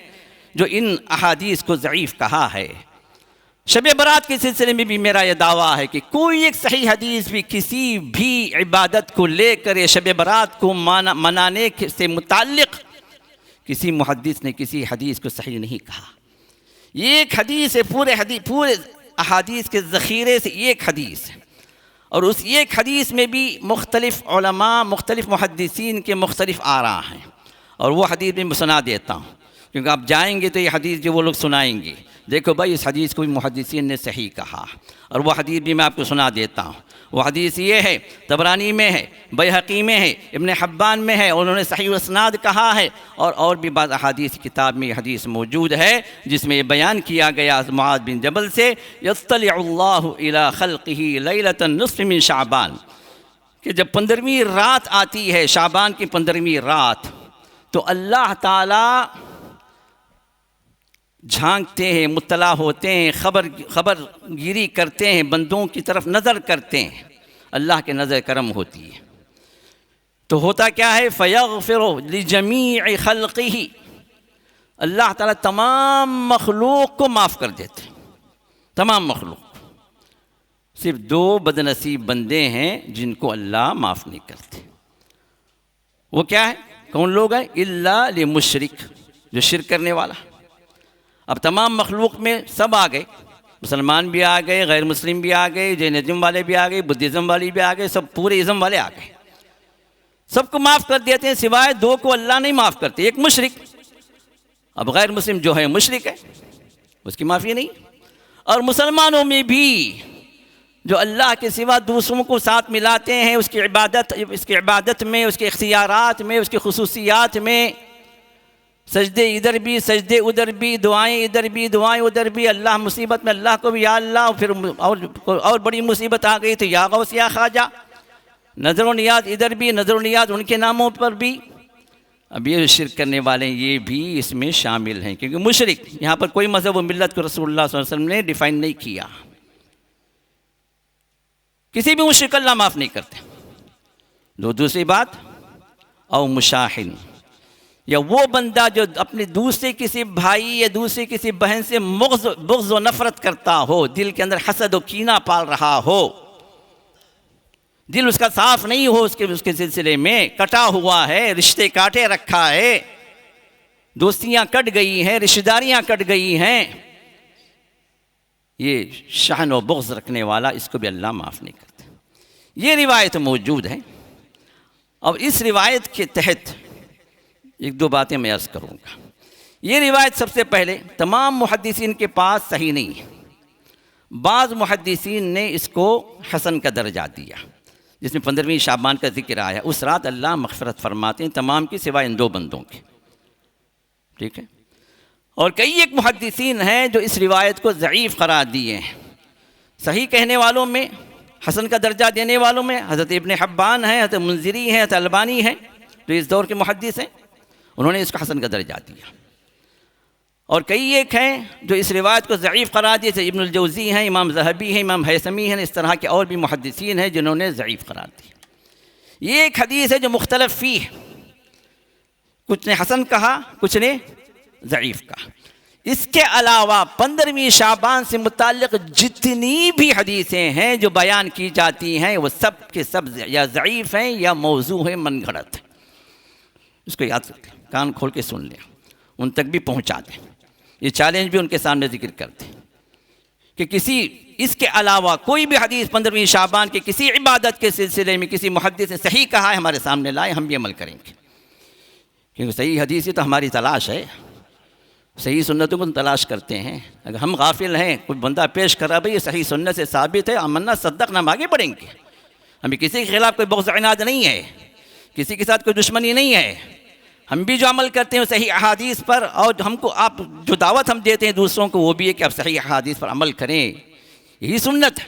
S2: जो इन अहादीस को ज़ईफ़ कहा है। शब बारात के सिलसिले में भी मेरा यह दावा है कि कोई एक सही हदीस भी किसी भी इबादत को लेकर शब बारात को मनाने से मुताल्लिक़ किसी मुहद्दिस ने किसी हदीस को सही नहीं कहा। एक हदीस है, पूरे अहादीस के ज़ख़ीरे से एक हदीस है, और उस एक हदीस में भी मुख्तलिफ़ उलमा, मुख्तलिफ़ मुहद्दिसीन के मुख्तलिफ़ आरा हैं। और वो हदीस भी मैं सुना देता हूँ, क्योंकि आप जाएंगे तो ये हदीस जो वो लोग सुनाएंगे, देखो भाई इस हदीस को भी मुहद्दिसीन ने सही कहा। और वह हदीस भी मैं आपको सुना देता हूँ। वह हदीस ये है, तबरानी में है, बैहक़ी में है, इब्न हब्बान में है, उन्होंने सही इस्नाद कहा है। और भी बाज़ अहादीस किताब में हदीस मौजूद है जिसमें ये बयान किया गया मुआज़ बिन जबल से, यत्तलिउल्लाहु इला खल्क़िही लैलतन निस्फ़ मिन शाबान, कि जब 15वीं रात आती है, शाबान की 15वीं रात, तो अल्लाह ताला झांकते हैं, मुत्तला होते हैं, खबरगिरी करते हैं, बंदों की तरफ नज़र करते हैं, अल्लाह के नज़र करम होती है। तो होता क्या है, फ़यग़फ़िरु लिजमीइ ख़ल्क़िही, अल्लाह ताला तमाम मखलूक को माफ़ कर देते हैं, तमाम मखलूक। सिर्फ 2 बदनसीब बंदे हैं जिनको अल्लाह माफ़ नहीं करते। वो क्या है, कौन लोग हैं, इल्ला लिमुशरिक, जो शिरक करने वाला। अब तमाम मखलूक में सब आ गए, मुसलमान भी आ गए, गैर मुस्लिम भी आ गए, जैनिज़्म वाले भी आ गए, बुद्धिज़्म वाले भी आ गए, सब पूरे इज़्म वाले आ गए। सबको माफ़ कर देते हैं, सिवाय 2 को अल्लाह नहीं माफ़ करते, एक मुशरिक। अब गैर मुस्लिम जो है मुशरिक है, उसकी माफ़ी नहीं। और मुसलमानों में भी जो अल्लाह के सिवा दूसरों को साथ मिलाते हैं, उसकी इबादत में, उसके इख्तियारात में, उसकी खुसूसियात में, सजदे इधर भी सजदे उधर भी, दुआएं इधर भी दुआएं उधर भी, अल्लाह मुसीबत में अल्लाह को भी या अल्लाह, फिर और बड़ी मुसीबत आ गई तो या गौस या ख्वाजा, नज़र नियाज इधर भी, नज़र नियाज उनके नामों पर भी। अब ये शिरक करने वाले ये भी इसमें शामिल हैं, क्योंकि मुशरिक यहाँ पर कोई मज़हब व मिल्लत को रसूलुल्लाह सल्लल्लाहु अलैहि वसल्लम ने डिफ़ाइन नहीं किया। किसी भी मुशरिक अल्लाह माफ़ नहीं करते। दूसरी बात, और मुशाहिन, या वो बंदा जो अपने दूसरे किसी भाई या दूसरे किसी बहन से बुग़्ज़ व नफ़रत करता हो, दिल के अंदर हसद व कीना पाल रहा हो, दिल उसका साफ नहीं हो, उसके सिलसिले में कटा हुआ है, रिश्ते काटे रखा है, दोस्तियां कट गई हैं, रिश्तेदारियां कट गई हैं, ये शहन व बुग़्ज़ रखने वाला, इसको भी अल्लाह माफ़ नहीं करता। ये रिवायत मौजूद है। अब इस रिवायत के तहत एक दो बातें मैं अर्ज़ करूँगा। ये रिवायत सबसे पहले तमाम मुहद्दिसीन के पास सही नहीं है। बाज़ मुहद्दिसीन ने इसको हसन का दर्जा दिया, जिसमें 15वीं शाबान का जिक्र आया। उस रात अल्लाह मग़फ़िरत फरमाते हैं तमाम की, सिवाय इन दो बंदों के। ठीक है। और कई एक मुहद्दिसीन हैं जो इस रिवायत को ज़ईफ़ करार दिए हैं। सही कहने वालों में, हसन का दर्जा देने वालों में हज़रत इब्न हब्बान हैं, हज़रत मुंज़िरी हैं, हज़रत अलबानी हैं, जो इस दौर के मुहद्दिस हैं, उन्होंने इसको हसन का दर्जा दिया। और कई एक हैं जो इस रिवायत को ज़ईफ़ करार दिए, जैसे इब्नुल जौज़ी हैं, इमाम ज़हबी हैं, इमाम हैसमी हैं, इस तरह के और भी मुहद्दिसीन हैं जिन्होंने ज़ईफ़ करार दिया। ये एक हदीस है जो मुख्तलफ़ फ़ी है, कुछ ने हसन कहा, कुछ ने ज़ईफ़ कहा। इसके अलावा 15वीं शाबान से मुताल्लिक़ जितनी भी हदीसें हैं जो बयान की जाती हैं, वो सब के सब या ज़ईफ़ हैं या मौज़ू हैं, मनगढ़ंत हैं। इसको याद रखें, कान खोल के सुन लें, उन तक भी पहुँचा दें। ये चैलेंज भी उनके सामने जिक्र करते हैं कि किसी इसके अलावा कोई भी हदीस 15वीं शाबान के किसी इबादत के सिलसिले में किसी मुहद्दिस ने सही कहा है, हमारे सामने लाए, हम भी अमल करेंगे। क्योंकि सही हदीस ही तो हमारी तलाश है, सही सुन्नतों को तलाश करते हैं। अगर हम गाफिल हैं, कोई बंदा पेश करा भाई ये सही सुन्नत से साबित है, अमन्ना सद्दक ना, हम आगे बढ़ेंगे। हमें किसी के खिलाफ कोई बुग़्ज़ इनाद नहीं है, किसी के साथ कोई दुश्मनी नहीं है। हम भी जो अमल करते हैं सही अहादीस पर, और हमको आप जो दावत हम देते हैं दूसरों को, वो भी है कि आप सही अहादीस पर अमल करें। यही सुन्नत है,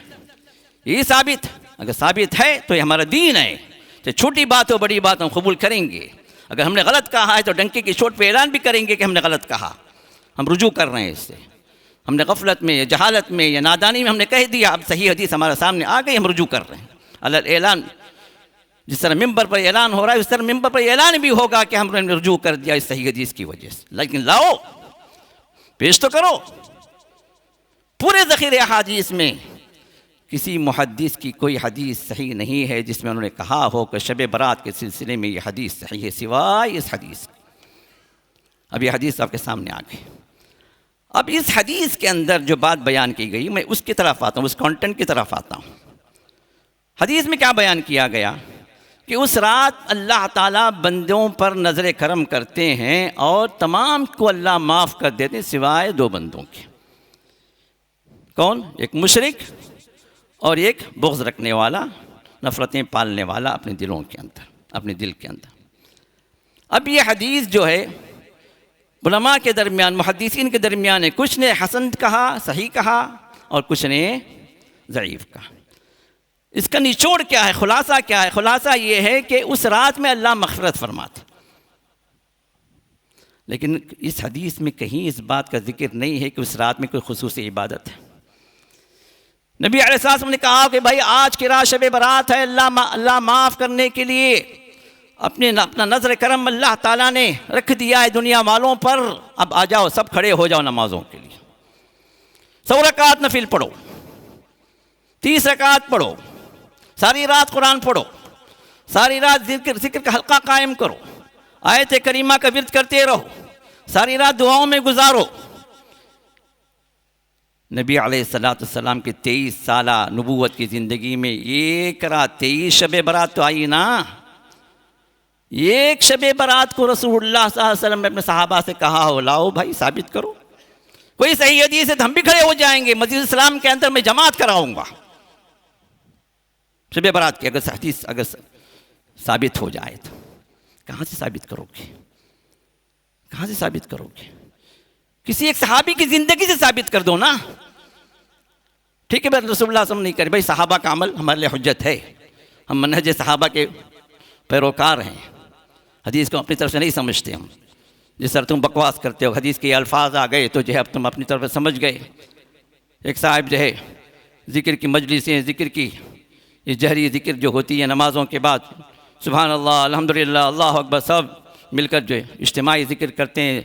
S2: यही साबित। अगर साबित है तो ये हमारा दीन है, चाहे छोटी बात हो बड़ी बात हम कबूल करेंगे। अगर हमने गलत कहा है तो डंके की चोट पर ऐलान भी करेंगे कि हमने गलत कहा, हम रुजू कर रहे हैं इससे। हमने गफलत में या जहालत में या नादानी में हमने कह दिया, अब सही हदीस हमारे सामने आ गई, हम रुजू कर रहे हैं। अलल ऐलान, जिस तरह मिंबर पर ऐलान हो रहा है, उस तरह मिंबर पर ऐलान भी होगा कि हमने रुजू कर दिया इस सही हदीस की वजह से। लेकिन लाओ, पेश तो करो। पूरे ज़ख़ीरे अहादीस में किसी मुहद्दिस की कोई हदीस सही नहीं है जिसमें उन्होंने कहा हो कि शब बरात के सिलसिले में ये हदीस सही है, सिवाय इस हदीस। अब ये हदीस आपके सामने आ गई। अब इस हदीस के अंदर जो बात बयान की गई, मैं उसकी तरफ आता हूँ, उस कंटेंट की तरफ आता हूँ। हदीस में क्या बयान किया गया कि उस रात अल्लाह ताला बंदों पर नज़र करम करते हैं और तमाम को अल्लाह माफ़ कर देते हैं सिवाय दो बंदों के। कौन? एक मुशरिक और एक बुग़्ज़ रखने वाला, नफ़रतें पालने वाला अपने दिलों के अंदर, अपने दिल के अंदर। अब ये हदीस जो है उलमा के दरमियान, मुहद्दिसीन के दरमियान है, कुछ ने हसन कहा, सही कहा, और कुछ ने ज़ईफ़ कहा। इसका निचोड़ क्या है, खुलासा क्या है? खुलासा ये है कि उस रात में अल्लाह मग़फ़िरत फरमाते, लेकिन इस हदीस में कहीं इस बात का जिक्र नहीं है कि उस रात में कोई खुसूसी इबादत है। नबी अलैहिस्सलाम ने कहा कि भाई आज की रात शब बरात है, अल्लाह माफ़ करने के लिए अपना नज़र करम अल्लाह ताला ने रख दिया है दुनिया वालों पर। अब आ जाओ, सब खड़े हो जाओ नमाज़ों के लिए। 100 रकात नफिल पढ़ो, 30 रकात पढ़ो, सारी रात कुरान पढ़ो, सारी रात जिक्र का हल्का कायम करो, आयत करीमा का विर्द करते रहो, सारी रात दुआओं में गुजारो। नबी अलैहिस्सलाम की 23 साला नबूवत की ज़िंदगी में एक रात 23 शब बरात तो आई ना। एक शब बरात को रसूलुल्लाह सल्लल्लाहु अलैहि वसल्लम ने अपने सहाबा से कहा हो, लाओ भाई साबित करो, कोई सही हदीस है तो हम भी खड़े हो जाएंगे, मस्जिद इस्लाम के अंदर मैं जमात कराऊंगा। शब बरात की अगर हदीस अगर साबित हो जाए तो कहाँ से साबित करोगे? कहाँ से साबित करोगे? किसी एक सहाबी की ज़िंदगी से साबित कर दो ना। ठीक है, रसूलुल्लाह सल्लल्लाहु अलैहि वसल्लम नहीं करे, भाई सहाबा का अमल हमारे लिए हुज्जत है, हम मनहज सहाबा के पैरोकार हैं, हदीस को अपनी तरफ से नहीं समझते हम। जिस तरह तुम बकवास करते हो, हदीस के अल्फाज आ गए तो जो है अब तुम अपनी तरफ से समझ गए। एक साहब जो है ज़िक्र की मजलिसें, ज़िक्र की ये जहरी ज़िक्र जो होती है नमाज़ों के बाद, सुभान अल्लाह, अल्हम्दुलिल्लाह, अल्लाह अकबर सब मिलकर जो इज्तिमाई ज़िक्र करते हैं,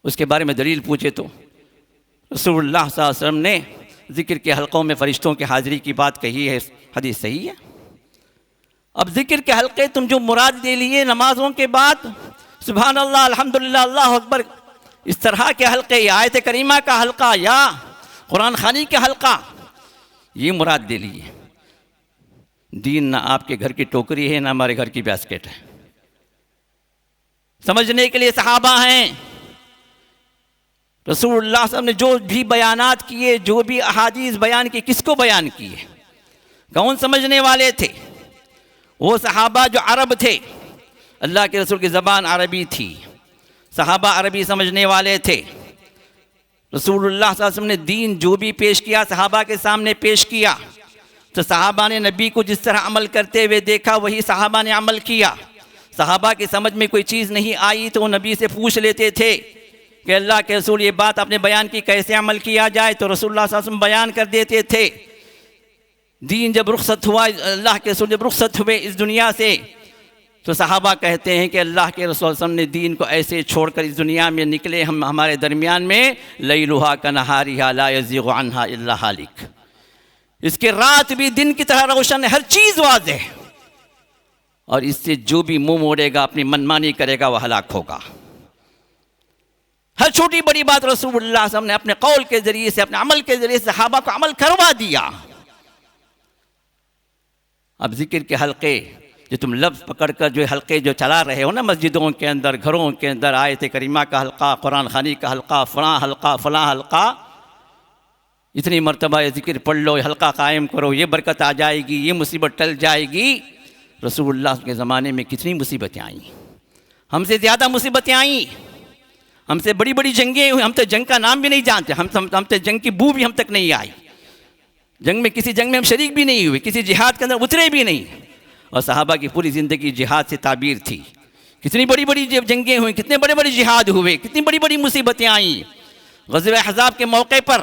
S2: उसके बारे में दलील पूछे तो रसूलुल्लाह सल्लल्लाहु अलैहि वसल्लम ने ज़िक्र के हलक़ों में फ़रिश्तों की हाज़िरी की बात कही है, हदीस सही है। अब ज़िक्र के हलक़े तुम जो मुराद दे लिए नमाज़ों के बाद, सुभान अल्लाह, अल्हम्दुलिल्लाह, अल्लाह अकबर, इस तरह के हलक़े या आयत करीमा का हलक़ा या कुरान ख़ानी का हलक़ा, ये मुराद दे लिए। दीन ना आपके घर की टोकरी है, ना हमारे घर की बास्केट है। समझने के लिए सहाबा हैं। रसूलुल्लाह सल्लल्लाहु अलैहि वसल्लम ने जो भी बयानात किए, जो भी अहादीस बयान की, किसको बयान किए? कौन समझने वाले थे? वो सहाबा जो अरब थे, अल्लाह के रसूल की ज़बान अरबी थी, सहाबा अरबी समझने वाले थे। रसूलुल्लाह सल्लल्लाहु अलैहि वसल्लम ने दीन जो भी पेश किया सहाबा के सामने पेश किया, तो सहाबा ने नबी को जिस तरह अमल करते हुए देखा वही सहाबा ने अमल किया। सहाबा की समझ में कोई चीज़ नहीं आई तो वो नबी से पूछ लेते थे कि अल्लाह के रसूल ये बात आपने बयान की, कैसे अमल किया जाए? तो रसूलुल्लाह सल्लल्लाहु अलैहि वसल्लम बयान कर देते थे। दीन जब रुखसत हुआ, अल्लाह के रसूल जब रुखसत हुए इस दुनिया से, तो सहाबा कहते हैं कि अल्लाह के रसूल सल्लल्लाहु अलैहि वसल्लम ने दीन को ऐसे छोड़कर इस दुनिया में निकले, हम हमारे दरमियान में लैलुहा कनहारिहा ला यज़ीगु अन्हा इल्ला हालिक, इसके रात भी दिन की तरह रोशन है, हर चीज़ वाज़ेह है, और इससे जो भी मुंह मोड़ेगा, अपनी मनमानी करेगा, वह हलाक होगा। हर छोटी बड़ी बात रसूलुल्लाह सल्लल्लाहु अलैहि वसल्लम ने अपने कौल के ज़रिए से, अपने अमल के ज़रिए से सहाबा को अमल करवा दिया। अब जिक्र के हलक़े जो तुम लफ्ज़ पकड़ कर जो हलक़े जो चला रहे हो ना, मस्जिदों के अंदर, घरों के अंदर, आयत करीमा का हलक़ा, कुरान ख़ानी का हलक़ा, फ़लाँ हलक़ा, फ़लाँ हलक़ा, इतनी मरतबा ये ज़िक्र पढ़ लो, हलक़ा कायम करो, ये बरकत आ जाएगी, ये मुसीबत टल जाएगी। रसूलुल्लाह के ज़माने में कितनी मुसीबतें आईं, हमसे ज़्यादा मुसीबतें आईं, हमसे बड़ी बड़ी जंगें हुई, हम तो जंग का नाम भी नहीं जानते, हम तो जंग की बू भी हम तक नहीं आई, जंग में किसी जंग में हम शरीक भी नहीं हुए, किसी जिहाद के अंदर उतरे भी नहीं, और सहाबा की पूरी ज़िंदगी जिहाद से ताबीर थी। कितनी बड़ी बड़ी जंगें हुई, कितने बड़े बड़े जिहाद हुए, कितनी बड़ी बड़ी मुसीबतें आईं। ग़ज़वे अहज़ाब के मौके पर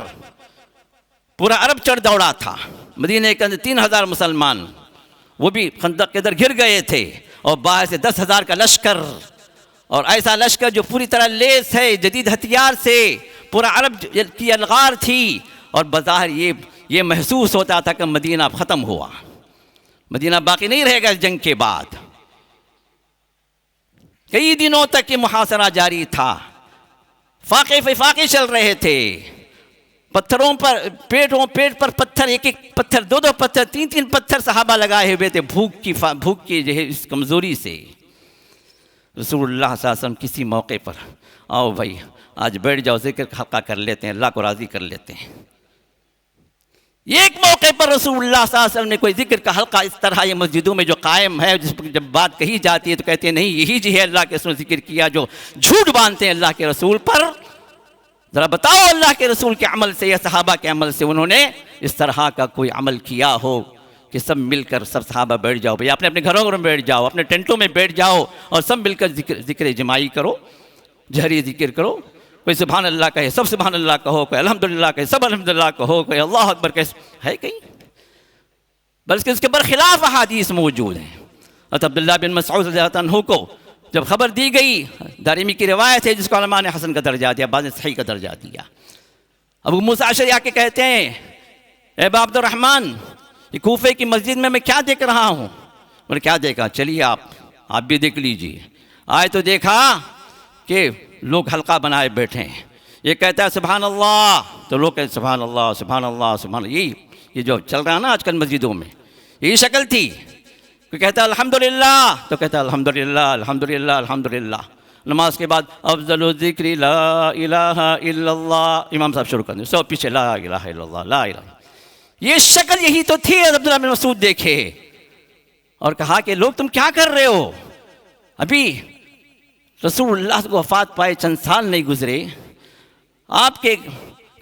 S2: पूरा अरब चढ़ दौड़ा था, मदीने के अंदर 3000 मुसलमान, वो भी खंदक के अंदर घिर गए थे, और बाहर से 10,000 का लश्कर, और ऐसा लश्कर जो पूरी तरह लेस है जदीद हथियार से, पूरा अरब की अलगार थी, और बज़ाहिर ये महसूस होता था कि मदीना ख़त्म हुआ, मदीना बाकी नहीं रहेगा इस जंग के बाद। कई दिनों तक ये मुहासरा जारी था, फाके फ़ाके चल रहे थे, पत्थरों पर, पेट पर पत्थर, एक एक पत्थर, दो पत्थर, तीन पत्थर सहाबा लगाए हुए थे, भूख की जो है इस कमज़ोरी से। रसूलुल्लाह सल्लल्लाहु अलैहि वसल्लम किसी मौके पर, आओ भाई आज बैठ जाओ, ज़िक्र हल्का कर लेते हैं, अल्लाह को राज़ी कर लेते हैं। एक मौके पर रसूलुल्लाह सल्लल्लाहु अलैहि वसल्लम ने कोई ज़िक्र का हल्का इस तरह ये मस्जिदों में जो कायम है, जिस पर जब बात कही जाती है तो कहते हैं नहीं, यही जी है अल्लाह के रसूल ज़िक्र किया, जो झूठ बांधते हैं अल्लाह के रसूल पर। ज़रा बताओ अल्लाह के रसूल के अमल से या सहाबा के अमल से उन्होंने इस तरह का कोई अमल किया हो कि सब मिलकर, सब सहाबा बैठ जाओ भैया, अपने अपने घरों में बैठ जाओ, अपने टेंटों में बैठ जाओ, और सब मिलकर ज़िक्र जमाई करो, जहरी ज़िक्र करो, कोई सुभान अल्लाह कहे, सब सुभान अल्लाह कहो, कोई अल्हम्दुलिल्लाह कहे, सब अल्हम्दुलिल्लाह कहो, कोई अल्लाह अकबर कहे, है कहीं? बल्कि उसके बरखिलाफ़ अहादीस मौजूद हैं। और अब्दुल्लाह बिन मसऊद रज़ियल्लाहु अन्हु को जब खबर दी गई, दारिमी की रिवायत है जिसको उलमा ने हसन का दर्जा दिया, बाद ने सही का दर्जा दिया। अबू मूसा अशअरी आके कहते हैं, ए अबा अब्दुर्रहमान, ये कूफे की मस्जिद में मैं क्या देख रहा हूँ? बोले क्या देखा? चलिए आप भी देख लीजिए। आए तो देखा कि लोग हल्का बनाए बैठे हैं, ये कहता है सुभान अल्लाह, तो लोग कहते सुभान अल्लाह सुभान अल्लाह सुभान, ये जो चल रहा है ना आजकल मस्जिदों में, यही शक्ल थी। कोई कहता है अल्हम्दुलिल्लाह, तो कहता है अल्हम्दुलिल्लाह अल्हम्दुलिल्लाह अल्हम्दुलिल्लाह। नमाज के बाद अफ़ज़लु ज़िक्रि ला इलाहा इल्लल्लाह, इमाम साहब शुरू कर दें, सब पीछे ला इलाहा इल्लल्लाह ला इलाहा। ये शक्ल यही तो थी। अब्दुल्लाह बिन मसूद देखे और कहा कि लोग तुम क्या कर रहे हो? अभी रसूलुल्लाह को वफ़ात पाए चंद साल नहीं गुजरे, आपके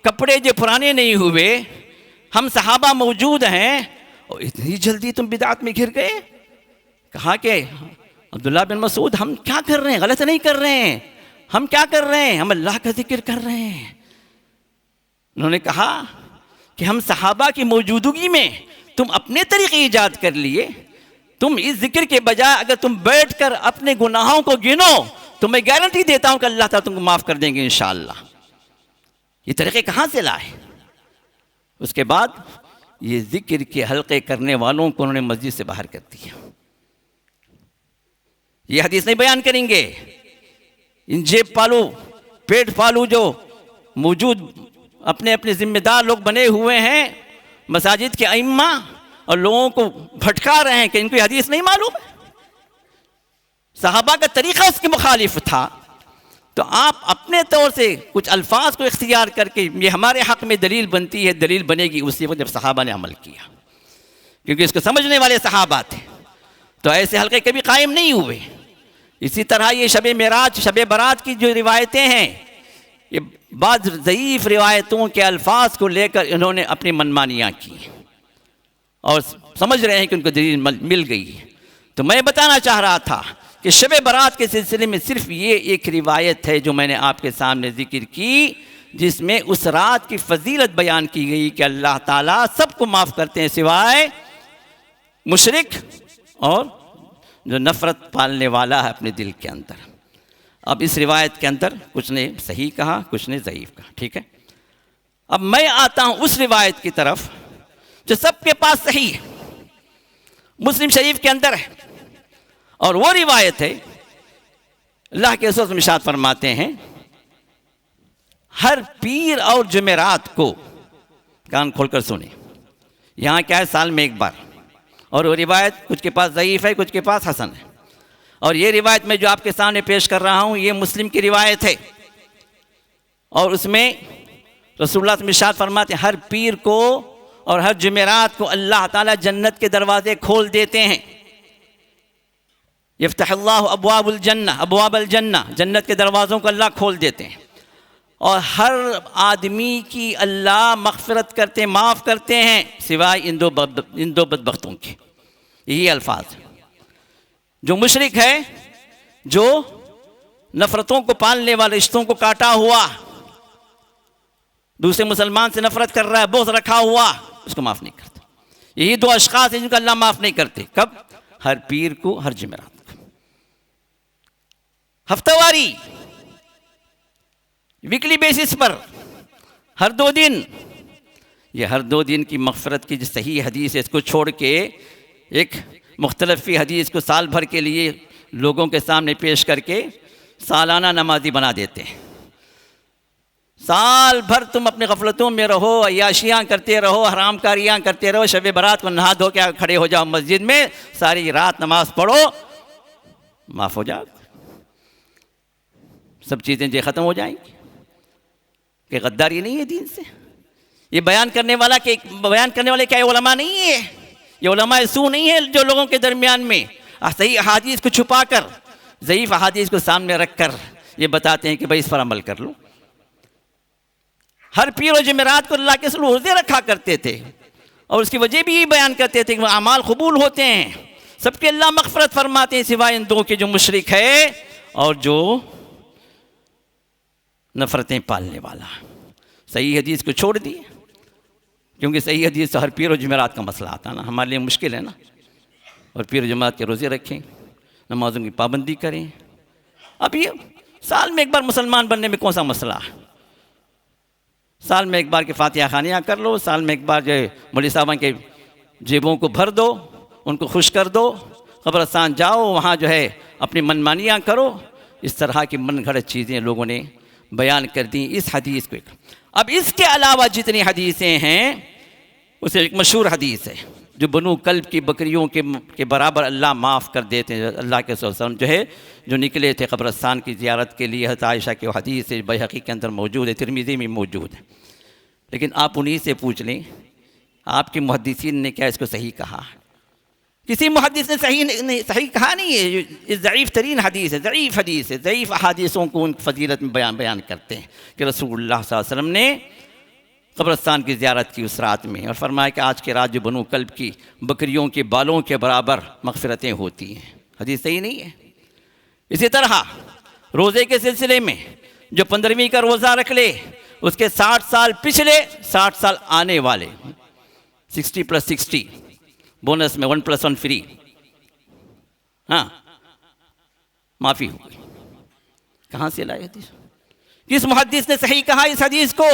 S2: कपड़े जो पुराने नहीं हुए, हम सहाबा मौजूद हैं, और इतनी जल्दी तुम बिदात में घिर गए। कहा कि अब्दुल्लाह बिन मसूद, हम क्या कर रहे हैं? गलत नहीं कर रहे हैं, हम क्या कर रहे हैं? हम अल्लाह का जिक्र कर रहे हैं। उन्होंने कहा कि हम सहाबा की मौजूदगी में तुम अपने तरीक़े ईजाद कर लिए, तुम इस जिक्र के बजाय अगर तुम बैठकर अपने गुनाहों को गिनो तो मैं गारंटी देता हूं कि अल्लाह ताला तुमको माफ कर देंगे इंशाअल्लाह। ये तरीके कहां से लाए? उसके बाद ये जिक्र के हल्के करने वालों को उन्होंने मस्जिद से बाहर कर दिया। ये हदीस नहीं बयान करेंगे। इन जेब पालू पेट पालू जो मौजूद अपने अपने जिम्मेदार लोग बने हुए हैं मसाजिद के अइम्मा, और लोगों को भटका रहे हैं कि इनको हदीस नहीं मालूम है। सहाबा का तरीक़ा उसके मुखालिफ था, तो आप अपने तौर से कुछ अल्फाज को इख्तियार करके ये हमारे हक़ में दलील बनती है, दलील बनेगी उसी वक्त जब सहाबा ने अमल किया, क्योंकि इसको समझने वाले सहाबा थे। तो ऐसे हल्के कभी कायम नहीं हुए। इसी तरह ये शब मेराज, शब बरात की जो रिवायतें हैं, ये बाद ज़ईफ़ रिवायतों के अल्फाज को लेकर इन्होंने अपनी मनमानियाँ की और समझ रहे हैं कि उनको दलील मिल गई। तो मैं बताना चाह रहा था कि शब बरात के सिलसिले में सिर्फ ये एक रिवायत है जो मैंने आपके सामने ज़िक्र की, जिसमें उस रात की फजीलत बयान की गई कि अल्लाह ताला सबको माफ़ करते हैं सिवाय मुशरिक और जो नफ़रत पालने वाला है अपने दिल के अंदर। अब इस रिवायत के अंदर कुछ ने सही कहा, कुछ ने ज़ईफ़ कहा, ठीक है। अब मैं आता हूँ उस रिवायत की तरफ जो सबके पास सही है, मुस्लिम शरीफ के अंदर है, और वो रिवायत है अल्लाह के रसूल इरशाद फरमाते हैं हर पीर और जुमेरात को, कान खोलकर सुने, यहाँ क्या है साल में एक बार, और वो रिवायत कुछ के पास ज़ईफ़ है, कुछ के पास हसन है। और ये रिवायत मैं जो आपके सामने पेश कर रहा हूँ ये मुस्लिम की रिवायत है, और उसमें रसूलुल्लाह इरशाद फरमाते हैं हर पीर को और हर जुमेरात को अल्लाह ताला जन्नत के दरवाजे खोल देते हैं। यफ्तहुल्लाहु अब्वाबुल जन्ना, अब्वाबुल जन्ना, जन्नत के दरवाज़ों को अल्लाह खोल देते हैं, और हर आदमी की अल्लाह मग़फ़िरत करते, माफ़ करते हैं सिवाय इन दो बदबख्तों के। यही अल्फाज जो मुशरिक है, जो नफ़रतों को पालने वाले, रिश्तों को काटा हुआ, दूसरे मुसलमान से नफ़रत कर रहा है, बोझ रखा हुआ, उसको माफ़ नहीं करते। यही दो अशख़ास हैं जिनको अल्लाह माफ़ नहीं करते। कब? हर पीर को, हर जुमेरात को। हफ्तावारी, वीकली बेसिस पर, हर 2 दिन, ये हर 2 दिन की मग़फ़िरत की जो सही हदीस है, इसको छोड़ के एक मुख्तलिफ़ी हदीस को साल भर के लिए लोगों के सामने पेश करके सालाना नमाजी बना देते हैं। साल भर तुम अपने गफलतों में रहो, अय्याशियाँ करते रहो, हरामकारियाँ करते रहो, शब बरात को नहा धो के खड़े हो जाओ मस्जिद में, सारी रात नमाज पढ़ो, माफ़ हो जाओ, सब चीज़ें जो ख़त्म हो जाएंगी। कि गद्दारी नहीं है दीन से। ये बयान करने वाले क्या ये उलमा नहीं है, ये उलमा सू नहीं है जो लोगों के दरमियान में सही अहादीस को छुपा कर, ज़ईफ़ अहादीस को सामने रख कर ये बताते हैं कि भाई इस पर अमल कर लो। हर पीर और जुमेरात को अल्लाह के रसूल रोज़े रखा करते थे, और उसकी वजह भी यही बयान करते थे कि अमाल कबूल होते हैं, सबके अल्लाह मग़फ़िरत फरमाते हैं सिवाय इन 2 के, जो मुशरिक है और जो नफ़रतें पालने वाला। सही हदीस को छोड़ दिए, क्योंकि सही हदीस तो हर पीर और जुमेरात का मसला आता है ना, हमारे लिए मुश्किल है ना। और पीर और जुमेरात के रोज़े रखें, नमाज़ों की पाबंदी करें। अब ये साल में एक बार मुसलमान बनने में कौन सा मसला है? साल में एक बार के फातिहा खानियाँ कर लो, साल में एक बार जो है मौलवी साहबान के जेबों को भर दो, उनको खुश कर दो, कब्रिस्तान जाओ, वहाँ जो है अपनी मनमानियाँ करो। इस तरह की मन घड़त चीज़ें लोगों ने बयान कर दी इस हदीस को। अब इसके अलावा जितनी हदीसें हैं, उसे एक मशहूर हदीस है जो बनु कल्ब की बकरियों के बराबर अल्लाह माफ़ कर देते हैं। अल्लाह के रसूल जो है जो निकले थे कब्रिस्तान की ज़ियारत के लिए, हज़रत आयशा की हदीस है, बैहक़ी के अंदर मौजूद है, तिरमिज़ी में मौजूद है। लेकिन आप उन्हीं से पूछ लें आपके मुहद्दिसीन ने क्या इसको सही कहा? किसी मुहद्दिस ने सही कहा नहीं है। ये ज़ईफ़ तरीन हदीस है, ज़ईफ़ हदीस है। ज़ईफ़ अहादीसों को उन फजीलत में बयान करते हैं कि रसूलुल्लाह सल्लल्लाहु अलैहि वसल्लम ने कब्रिस्तान की ज़ियारत की उस रात में, और फरमाया कि आज के रात जो बनु कल्ब की बकरियों के बालों के बराबर मग़फ़िरतें होती हैं। हदीस सही नहीं है। इसी तरह रोज़े के सिलसिले में जो 15वीं का रोज़ा रख ले, उसके 60 साल पिछले, 60 साल आने वाले, 60 + 60 बोनस में 1 + 1 फ्री, हाँ, माफ़ी हो गई। कहाँ से लाए हदीस? किस मुहद्दिस ने सही कहा इस हदीस को?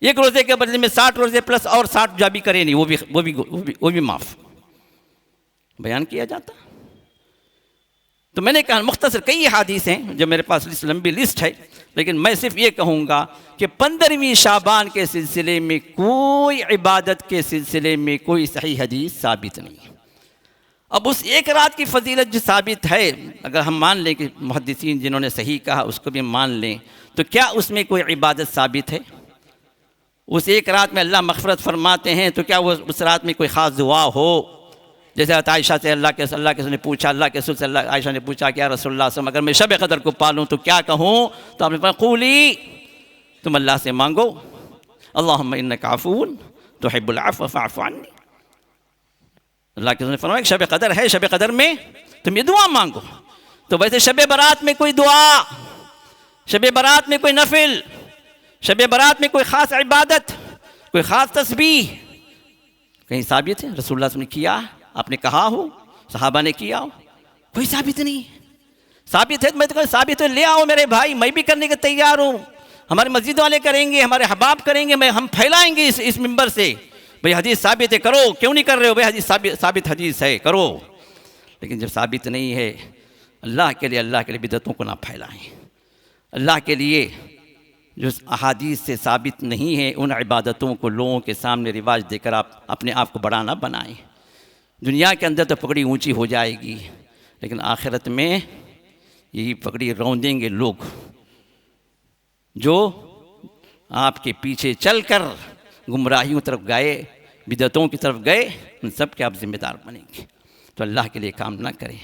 S2: एक रोज़े के बदले में 60 रोज़े प्लस और 60 जो भी करे नहीं, वो भी माफ़ बयान किया जाता। तो मैंने कहा मुख्तसर कई हदीस हैं जो मेरे पास लंबी लिस्ट है, लेकिन मैं सिर्फ ये कहूँगा कि 15वीं शाबान के सिलसिले में कोई इबादत के सिलसिले में कोई सही हदीस साबित नहीं है। अब उस एक रात की फजीलत जो साबित है, अगर हम मान लें कि मुहद्दिसीन जिन्होंने सही कहा उसको भी मान लें, तो क्या उसमें कोई इबादत साबित है? उस एक रात में अल्लाह मग़फ़िरत फरमाते हैं, तो क्या वो उस रात में कोई ख़ास दुआ हो? जैसे आयशा से अल्लाह के ने पूछा, अल्लाह के रसूल से आयशा ने पूछा कि या रसूलल्लाह सल्लल्लाहु अलैहि वसल्लम, अगर मैं शब क़दर को पालूँ तो क्या कहूँ? तो आपने कहा क़ूली, तुम अल्लाह से मांगो अल्लाहुम्मा इन्नका अफ़ून तुहिब्बुल अफ़्व फ़अफ़ु अन्नी। अल्लाह के रसूल ने फरमाया शब क़दर है, शब क़दर में तुम ये दुआ मांगो। तो वैसे शब बारात में कोई दुआ, शब बारात में कोई नफिल, शब बारात में कोई ख़ास इबादत, कोई ख़ास तस्बीह कहीं साबित है? रसूलुल्लाह ने किया, आपने कहा हो, सहाबा ने किया हो? कोई साबित नहीं। साबित है तो मैं तो कहूँ साबित है, ले आओ मेरे भाई, मैं भी करने के तैयार हूँ। हमारे मस्जिद वाले करेंगे, हमारे अहबाब करेंगे, हम फैलाएंगे इस मिंबर से, भाई हदीस साबित है, करो। क्यों नहीं कर रहे हो भाई? हदीस साबित हदीस है, करो। लेकिन जब साबित नहीं है, अल्लाह के लिए बिदअतों को ना फैलाएं। अल्लाह के लिए जो अहादीस से साबित नहीं है, उन इबादतों को लोगों के सामने रिवाज देकर आप अपने आप को बड़ा ना बनाएं। दुनिया के अंदर तो पगड़ी ऊंची हो जाएगी, लेकिन आखिरत में यही पगड़ी रौंदेंगे लोग जो आपके पीछे चलकर गुमराहियों तरफ गए, बिदअतों की तरफ गए, उन सब के आप ज़िम्मेदार बनेंगे। तो अल्लाह के लिए काम ना करें।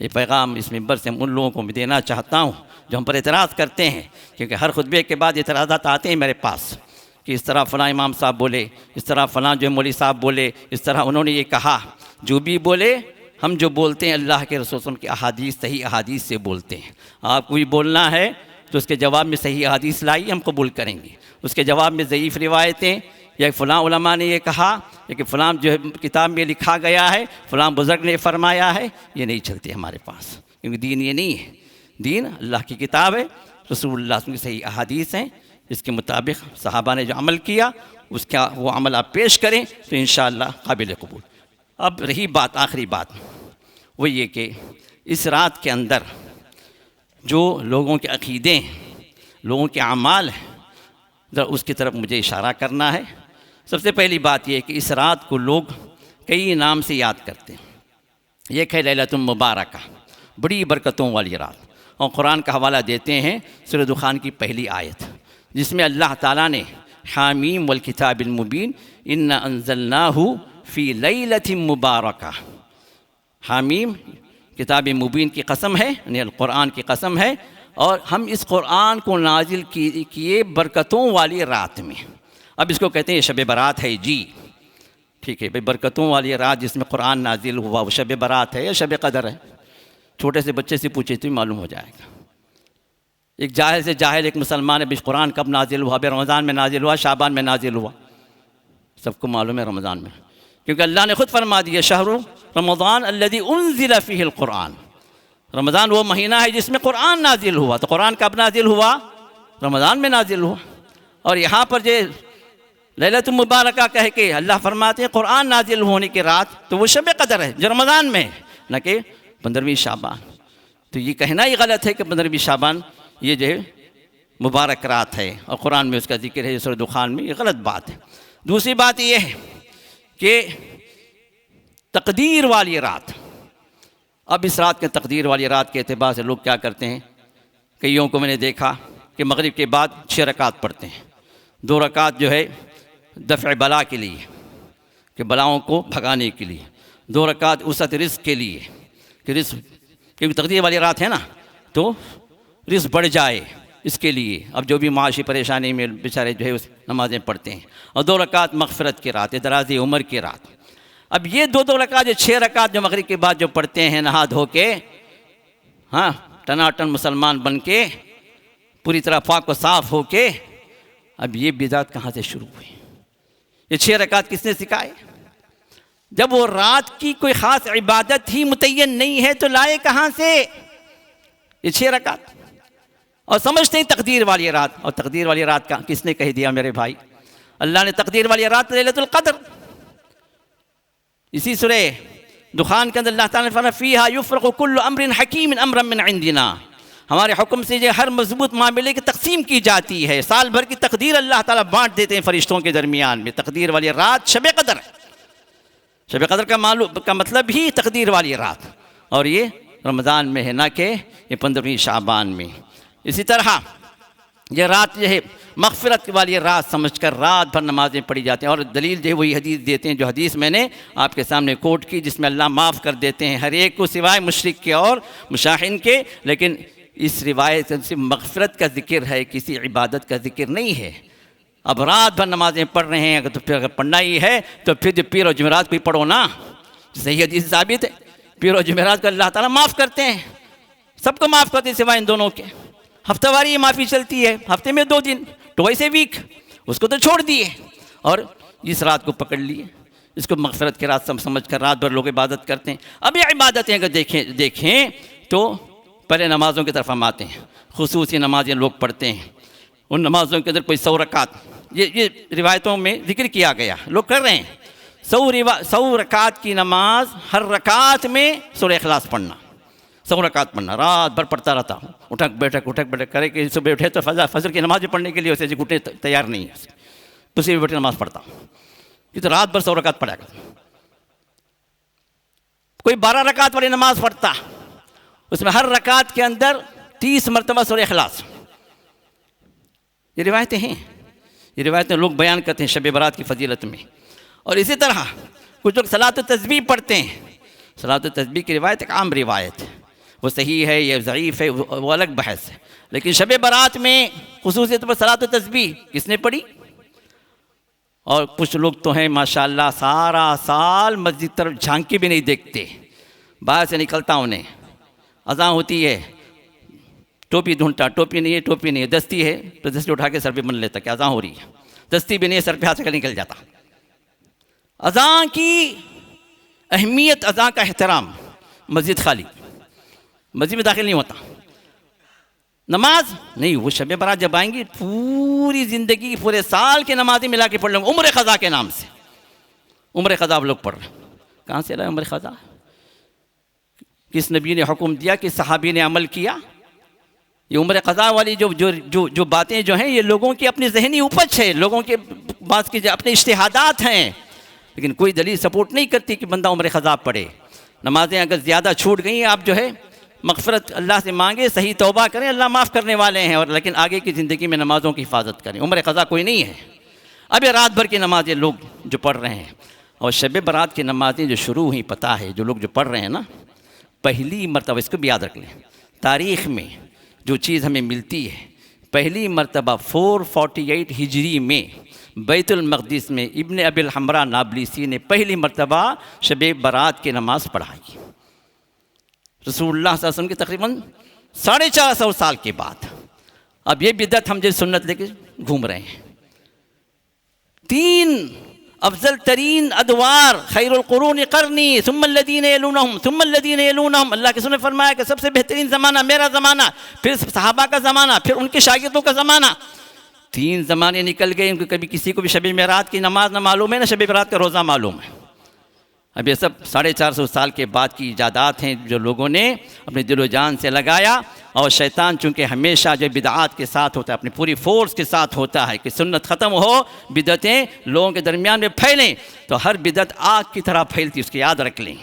S2: ये पैगाम इस मिंबर से उन लोगों को मैं देना चाहता हूँ जो हम पर एतराज़ करते हैं, क्योंकि हर खुतबे के बाद एतराज़ात आते हैं मेरे पास कि इस तरह फ़लाँ इमाम साहब बोले, इस तरह फ़लाँ जो मौलवी साहब बोले, इस तरह उन्होंने ये कहा। जो भी बोले, हम जो बोलते हैं अल्लाह के रसूल की अहादीस, सही अहादीस से बोलते हैं। आपको भी बोलना है तो उसके जवाब में सही अहादीस लाइए, हम कबूल करेंगे। उसके जवाब में ज़ईफ़ रिवायतें या फ़लाँ उलमा ने ये कहा, लेकिन फ़लाँ जो है किताब में लिखा गया है, फ़लाँ बुज़ुर्ग ने फ़रमाया है, ये नहीं चलती हमारे पास, क्योंकि दीन ये नहीं है। दीन अल्लाह की किताब है, रसूलुल्लाह की सही अहादीस हैं, इसके मुताबिक सहाबा ने जो अमल किया उसका वो अमल आप पेश करें तो इंशाअल्लाह काबिल कबूल। अब रही बात, आखिरी बात, वो ये कि इस रात के अंदर जो लोगों के अक़ीदे, लोगों के अमाल हैं, ज़रा उसकी तरफ मुझे इशारा करना है। सबसे पहली बात यह है कि इस रात को लोग कई नाम से याद करते हैं। एक है लैलतुल मुबारका, बड़ी बरकतों वाली रात, और कुरान का हवाला देते हैं सूरह दुखान की पहली आयत, जिसमें अल्लाह ताला ने हामीम वल किताबिल मुबीन इन्ना अंज़लनाहु फ़ी लैलतिन मुबारका, हामीम किताब मुबीन की कसम है, यानी कुरान की कसम है, और हम इस कुरान को नाजिल किए बरकतों वाली रात में। अब इसको कहते हैं शब बारात है जी, ठीक है भाई, बरकतों वाली रात जिसमें कुरान नाजिल हुआ वो शब बारात है या शब कदर है? छोटे से बच्चे से पूछे तो मालूम हो जाएगा। एक जाहिल से जाहिल एक मुसलमान है, कुरान कब नाजिल हुआ? भाई रमज़ान में नाजिल हुआ, शाबान में नाजिल हुआ, सबको मालूम है रमज़ान में, क्योंकि अल्लाह ने खुद फरमा दिया शहरु रमज़ान अल्लज़ी उन्ज़िला फ़ीहिल कुरान, रमज़ान वो महीना है जिसमें कुरान नाजिल हुआ। तो कुरान कब नाजिल हुआ? रमज़ान में नाजिल हुआ। और यहाँ पर जो लैलतुल मुबारका कह के अल्लाह फरमाते हैं कुरान नाजिल होने की रात, तो वो शब कदर है जो रमज़ान में है, न कि 15वीं शाबान। तो ये कहना ही गलत है कि 15वीं शाबान ये जो है मुबारक रात है और कुरान में उसका जिक्र है सूरह दुखान में, ये गलत बात है। दूसरी बात ये है कि तकदीर वाली रात, अब इस रात के तकदीर वाली रात के एतबार से लोग क्या करते हैं, कईयों को मैंने देखा कि मगरिब के बाद 6 रकात पढ़ते हैं, 2 रकात जो है दफ़ बला के लिए, कि बलाओं को भगाने के लिए, 2 रकात उसत रिज़्क़ के लिए, कि रिज़्क़ क्योंकि तकदीर वाली रात है ना, तो रिज़्क़ बढ़ जाए इसके लिए। अब जो भी माशी परेशानी में बेचारे जो है उस नमाज़ें पढ़ते हैं, और 2 रकात मग़फ़िरत की रात, दराज़ी उम्र की रात। अब ये 2 रकात जो 6 रकात जो मगरिब के बाद जो पढ़ते हैं नहा धो के, हाँ टनाटन मुसलमान बन के, पूरी तरह पाक व साफ़ हो के, अब ये बिदात कहाँ से शुरू हुई? ये 6 रकात किसने सिखाए? जब वो रात की कोई ख़ास इबादत ही मुतय्यन नहीं है तो लाए कहाँ से ये 6 रकात? और समझते हैं तकदीर वाली रात। और तकदीर वाली रात का किसने कह दिया मेरे भाई? अल्लाह ने तकदीर वाली रात लैलतुल क़द्र, इसी सूरह दुखान के अंदर अल्लाह ताला ने फरमाया फ़ीहा युफ़रक़ु कुल्लु अम्रिन हकीमिन अम्रन मिन इंदिना, हमारे हुक्म से जो हर मजबूत मामले की तकसीम की जाती है। साल भर की तकदीर अल्लाह ताला बांट देते हैं फरिश्तों के दरमियान में। तकदीर वाली रात शब क़द्र, शब क़द्र का मतलब ही तकदीर वाली रात, और ये रमज़ान में है ना कि ये 15वीं शाबान में। इसी तरह ये रात जो है मग़फ़िरत वाली रात समझकर रात भर नमाज़ें पढ़ी जाती हैं। और दलील जो है वही हदीस देते हैं जो हदीस मैंने आपके सामने कोट की, जिसमें अल्लाह माफ़ कर देते हैं हर एक को सिवाय मुशरिक के और मुशाहिन के। लेकिन इस रिवायत से मग़फ़िरत का ज़िक्र है, किसी इबादत का ज़िक्र नहीं है। अब रात भर नमाज़ें पढ़ रहे हैं, अगर तो फिर अगर पढ़ना ही है तो फिर जो पीर और जुमेरात को ही पढ़ो ना, सही हदीस साबित है। पीर और जुमेरात को अल्लाह ताला माफ़ करते हैं, सबको माफ़ करते हैं सिवाय इन दोनों के। हफ्तावारी ये माफ़ी चलती है, हफ्ते में 2 दिन, ट्वाइस ए वीक, उसको तो छोड़ दिए और इस रात को पकड़ लिए। इसको मग़फ़िरत की रात समझ कर रात भर लोग इबादत करते हैं। अब ये इबादतें अगर देखें तो पहले नमाज़ों की तरफ हम आते हैं। खुसूसी नमाज़ें लोग पढ़ते हैं, उन नमाज़ों के अंदर कोई 100 रकात, ये रिवायतों में ज़िक्र किया गया, लोग कर रहे हैं। 100 रकात की नमाज, हर रकात में सूरह इखलास पढ़ना, 100 रकात पढ़ना, रात भर पढ़ता रहता हूँ, उठक बैठक करे कि सुबह उठे तो फजर की नमाज पढ़ने के लिए उसे उठे तैयार नहीं है, तो उसी बैठे नमाज़ पढ़ता हूँ। ये तो रात भर 100 रकात पढ़ा कर। कोई 12 रकात वाली नमाज पढ़ता, उसमें हर रकात के अंदर 30 मरतबा सूरह इखलास। ये रिवायतें हैं, ये रिवायतें लोग बयान करते हैं शब बरात की फजीलत में। और इसी तरह कुछ लोग सलात तस्बीह पढ़ते हैं। सलात तस्बीह की रिवायत एक आम रिवायत है, वो सही है या ज़ईफ़ है वो अलग बहस है। लेकिन शब बरात में खुसूसी तौर पर सलात तस्बीह किसने पढ़ी? और कुछ लोग तो हैं माशाअल्लाह सारा साल मस्जिद तरफ झांक के भी नहीं देखते, बाहर से निकलता उन्हें अज़ान होती है, टोपी ढूंढता, टोपी नहीं है, दस्ती है तो दस्ती उठा के सर पे बन लेता कि अज़ान हो रही है, दस्ती भी नहीं है, सर पे हाथ से निकल जाता। अज़ान की अहमियत, अज़ान का एहतराम, मस्जिद खाली, मस्जिद में दाखिल नहीं होता, नमाज नहीं। वो शब बरात जब आएंगी पूरी ज़िंदगी पूरे साल की नमाज़ें मिला के पढ़ लेंगे उम्र क़ज़ा के नाम से। उम्र क़ज़ा आप लोग पढ़ रहे हैं, कहाँ से लाए उम्र क़ज़ा? किस नबी ने हुक्म दिया, किस सहाबी ने अमल किया? ये उम्र क़ज़ा वाली जो बातें जो हैं ये लोगों की अपनी ज़हनी उपज है, लोगों के पास की अपने इज्तिहादात हैं, लेकिन कोई दलील सपोर्ट नहीं करती कि बंदा उम्र क़ज़ा पढ़े। नमाज़ें अगर ज़्यादा छूट गई आप जो है मग़फ़िरत अल्लाह से मांगे, सही तौबा करें, अल्लाह माफ़ करने वाले हैं। और लेकिन आगे की ज़िंदगी में नमाज़ों की हिफाजत करें, उम्र क़ज़ा कोई नहीं है। अब ये रात भर की नमाज़ें लोग जो पढ़ रहे हैं, और शब बरात की नमाज़ें जो शुरू हुई, पता है जो लोग जो पढ़ रहे हैं ना, पहली मरतबा, इसको भी याद रख लें, तारीख़ में जो चीज़ हमें मिलती है, पहली मरतबा 448 हिजरी में बैतुल मक़दिस में इब्न अबिल हमरा नाबलिसी ने पहली मरतबा शब बरात की नमाज़ पढ़ाई। रसूलुल्लाह सल्लल्लाहु अलैहि वसल्लम के तकरीबन 450 साल के बाद। अब ये बिदअत हम जो सुन्नत लेके घूम रहे हैं। 3 अफजल तरीन अदवार खैरुल कुरून क़रनी सुम्मल्लज़ीन यलूनहुम सुम्मल्लज़ीन यलूनहुम, अल्लाह के रसूल ने फरमाया कि सबसे बेहतरीन ज़माना मेरा ज़माना, फिर सहाबा का ज़माना, फिर उनके शागिर्दों का ज़माना। 3 ज़माने निकल गए, उनको कभी किसी को भी शब मेरात की नमाज ना मालूम है, ना शब बरात का रोज़ा मालूम है। अब ये सब 450 साल के बाद की इजादात हैं जो लोगों ने अपने दिलो जान से लगाया। और शैतान चूँकि हमेशा जो बिदआत के साथ होता है, अपनी पूरी फोर्स के साथ होता है कि सुन्नत ख़त्म हो, बिदअतें लोगों के दरमियान में फैलें, तो हर बिदअत आग की तरह फैलती है, उसकी याद रख लें।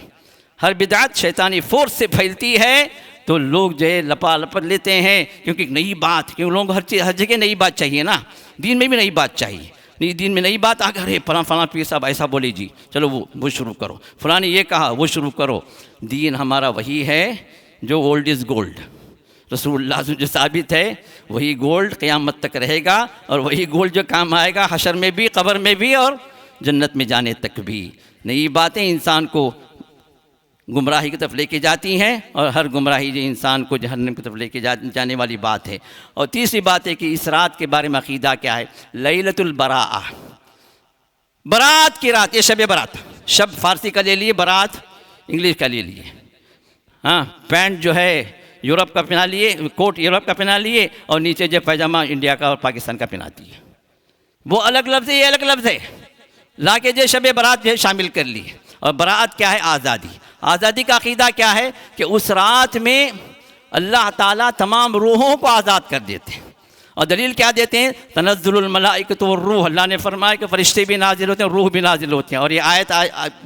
S2: हर बिदअत शैतानी फोर्स से फैलती है, तो लोग जो है लपट लेते हैं, क्योंकि एक नई बात, क्योंकि लोगों को हर जगह नई बात चाहिए ना, दीन में भी नई बात चाहिए। नहीं, दीन में नई बात आ गई, अरे फलां पीर साहब ऐसा बोले जी, चलो वो शुरू करो, फलां ने ये कहा वो शुरू करो। दीन हमारा वही है जो ओल्ड इज़ गोल्ड, रसूलुल्लाह से जो साबित है वही गोल्ड क़यामत तक रहेगा, और वही गोल्ड जो काम आएगा हशर में भी, कब्र में भी, और जन्नत में जाने तक भी। नई बातें इंसान को गुमराही की तरफ लेके जाती हैं, और हर गुमराही जो इंसान को जहन्नम की तरफ लेके जाने वाली बात है। और तीसरी बात है कि इस रात के बारे में अक़ीदा क्या है, लैलतुल बराअह, बारात की रात, ये शब बारात, शब फारसी का ले लिए, बारात इंग्लिश का ले लिए। हाँ, पैंट जो है यूरोप का पहना लिए, कोट यूरोप का पहना लिए, और नीचे जो पैजामा इंडिया का और पाकिस्तान का पहना दिए। वो अलग लफ्ज़ है, ये अलग लफ्ज़ है, ला के जो शब बारात जो है शामिल कर ली। और बारात क्या है? आज़ादी। आज़ादी का अक़ीदा क्या है कि उस रात में अल्लाह ताला तमाम रूहों को आज़ाद कर देते हैं। और दलील क्या देते हैं? तनज़्ज़ुलुल मलाइकतु वर्रूह, अल्लाह ने फरमाया कि फ़रिश्ते भी नाजिल होते हैं, रूह भी नाजिल होते हैं। और ये आयत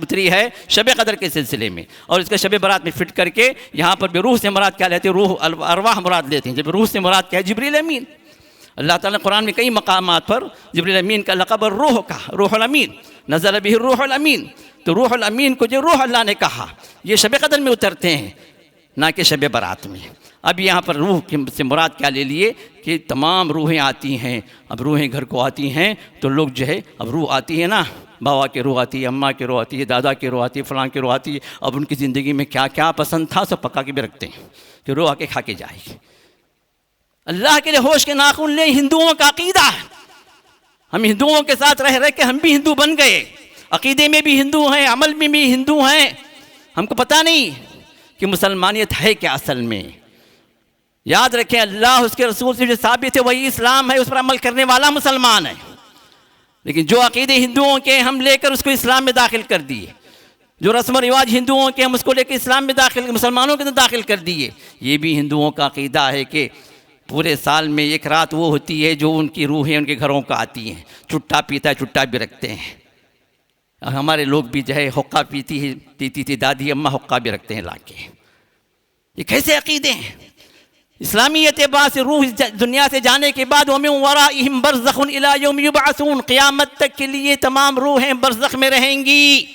S2: उतरी है शब क़दर के सिलसिले में, और इसका शब बारात में फ़िट करके यहाँ पर भी रूह से मुराद क्या लेते हैं? रूह अरवाह मुराद लेते हैं। जब रूह से मुराद क्या है? जिब्रील अमीन। अल्लाह ताला ने कुरान में कई मकामात पर जिब्रील अमीन का लक़ब रूह का, रूहुल अमीन, नज़ल बिही रूहुल अमीन। तो रूहुल अमीन को जो रूह अल्लाह ने कहा, ये शब क़दर में उतरते हैं, ना कि शब बारात में। अब यहाँ पर रूह से मुराद क्या ले लिए कि तमाम रूहें आती हैं। अब रूहें घर को आती हैं तो लोग जो है, अब रूह आती है ना, बाबा की रूह आती है, अम्मा की रूह आती है, दादा की रूह आती है, फ़लाँ की रूह आती है। अब उनकी ज़िंदगी में क्या क्या पसंद था सब पका के भी रखते हैं कि रूह आके खा के जाएगी। अल्लाह के लिए होश के नाखून ले, हिंदुओं का अक़ीदा है। हम हिंदुओं के साथ रह रह के हम भी हिंदू बन गए, अक़ीदे में भी हिंदू हैं, अमल में भी हिंदू हैं। हमको पता नहीं कि मुसलमानियत है क्या असल में। याद रखें, अल्लाह उसके रसूल से जो साबित है वही इस्लाम है, उस पर अमल करने वाला मुसलमान है। लेकिन जो अक़ीदे हिंदुओं के हम लेकर उसको इस्लाम में दाखिल कर दिए, जो रस्म व रिवाज हिंदुओं के हम उसको लेकर इस्लाम में दाखिल, मुसलमानों के अंदर दाखिल कर दिए। ये भी हिंदुओं का अक़ीदा है कि पूरे साल में एक रात वो होती है जो उनकी रूहें उनके घरों को आती हैं। चुट्टा पीता है, चुट्टा भी रखते हैं। हमारे लोग भी जो है हुक्का पीती थी दादी अम्मा, हुक्का भी रखते हैं लाके। ये कैसे अक़ीदे हैं? इस्लामी एतबार से रूह दुनिया से जाने के बाद वमिन वराइहिम बरज़ख़ुन इला यौम युबअसून, क़यामत तक के लिए तमाम रूहें बरज़ख़ में रहेंगी।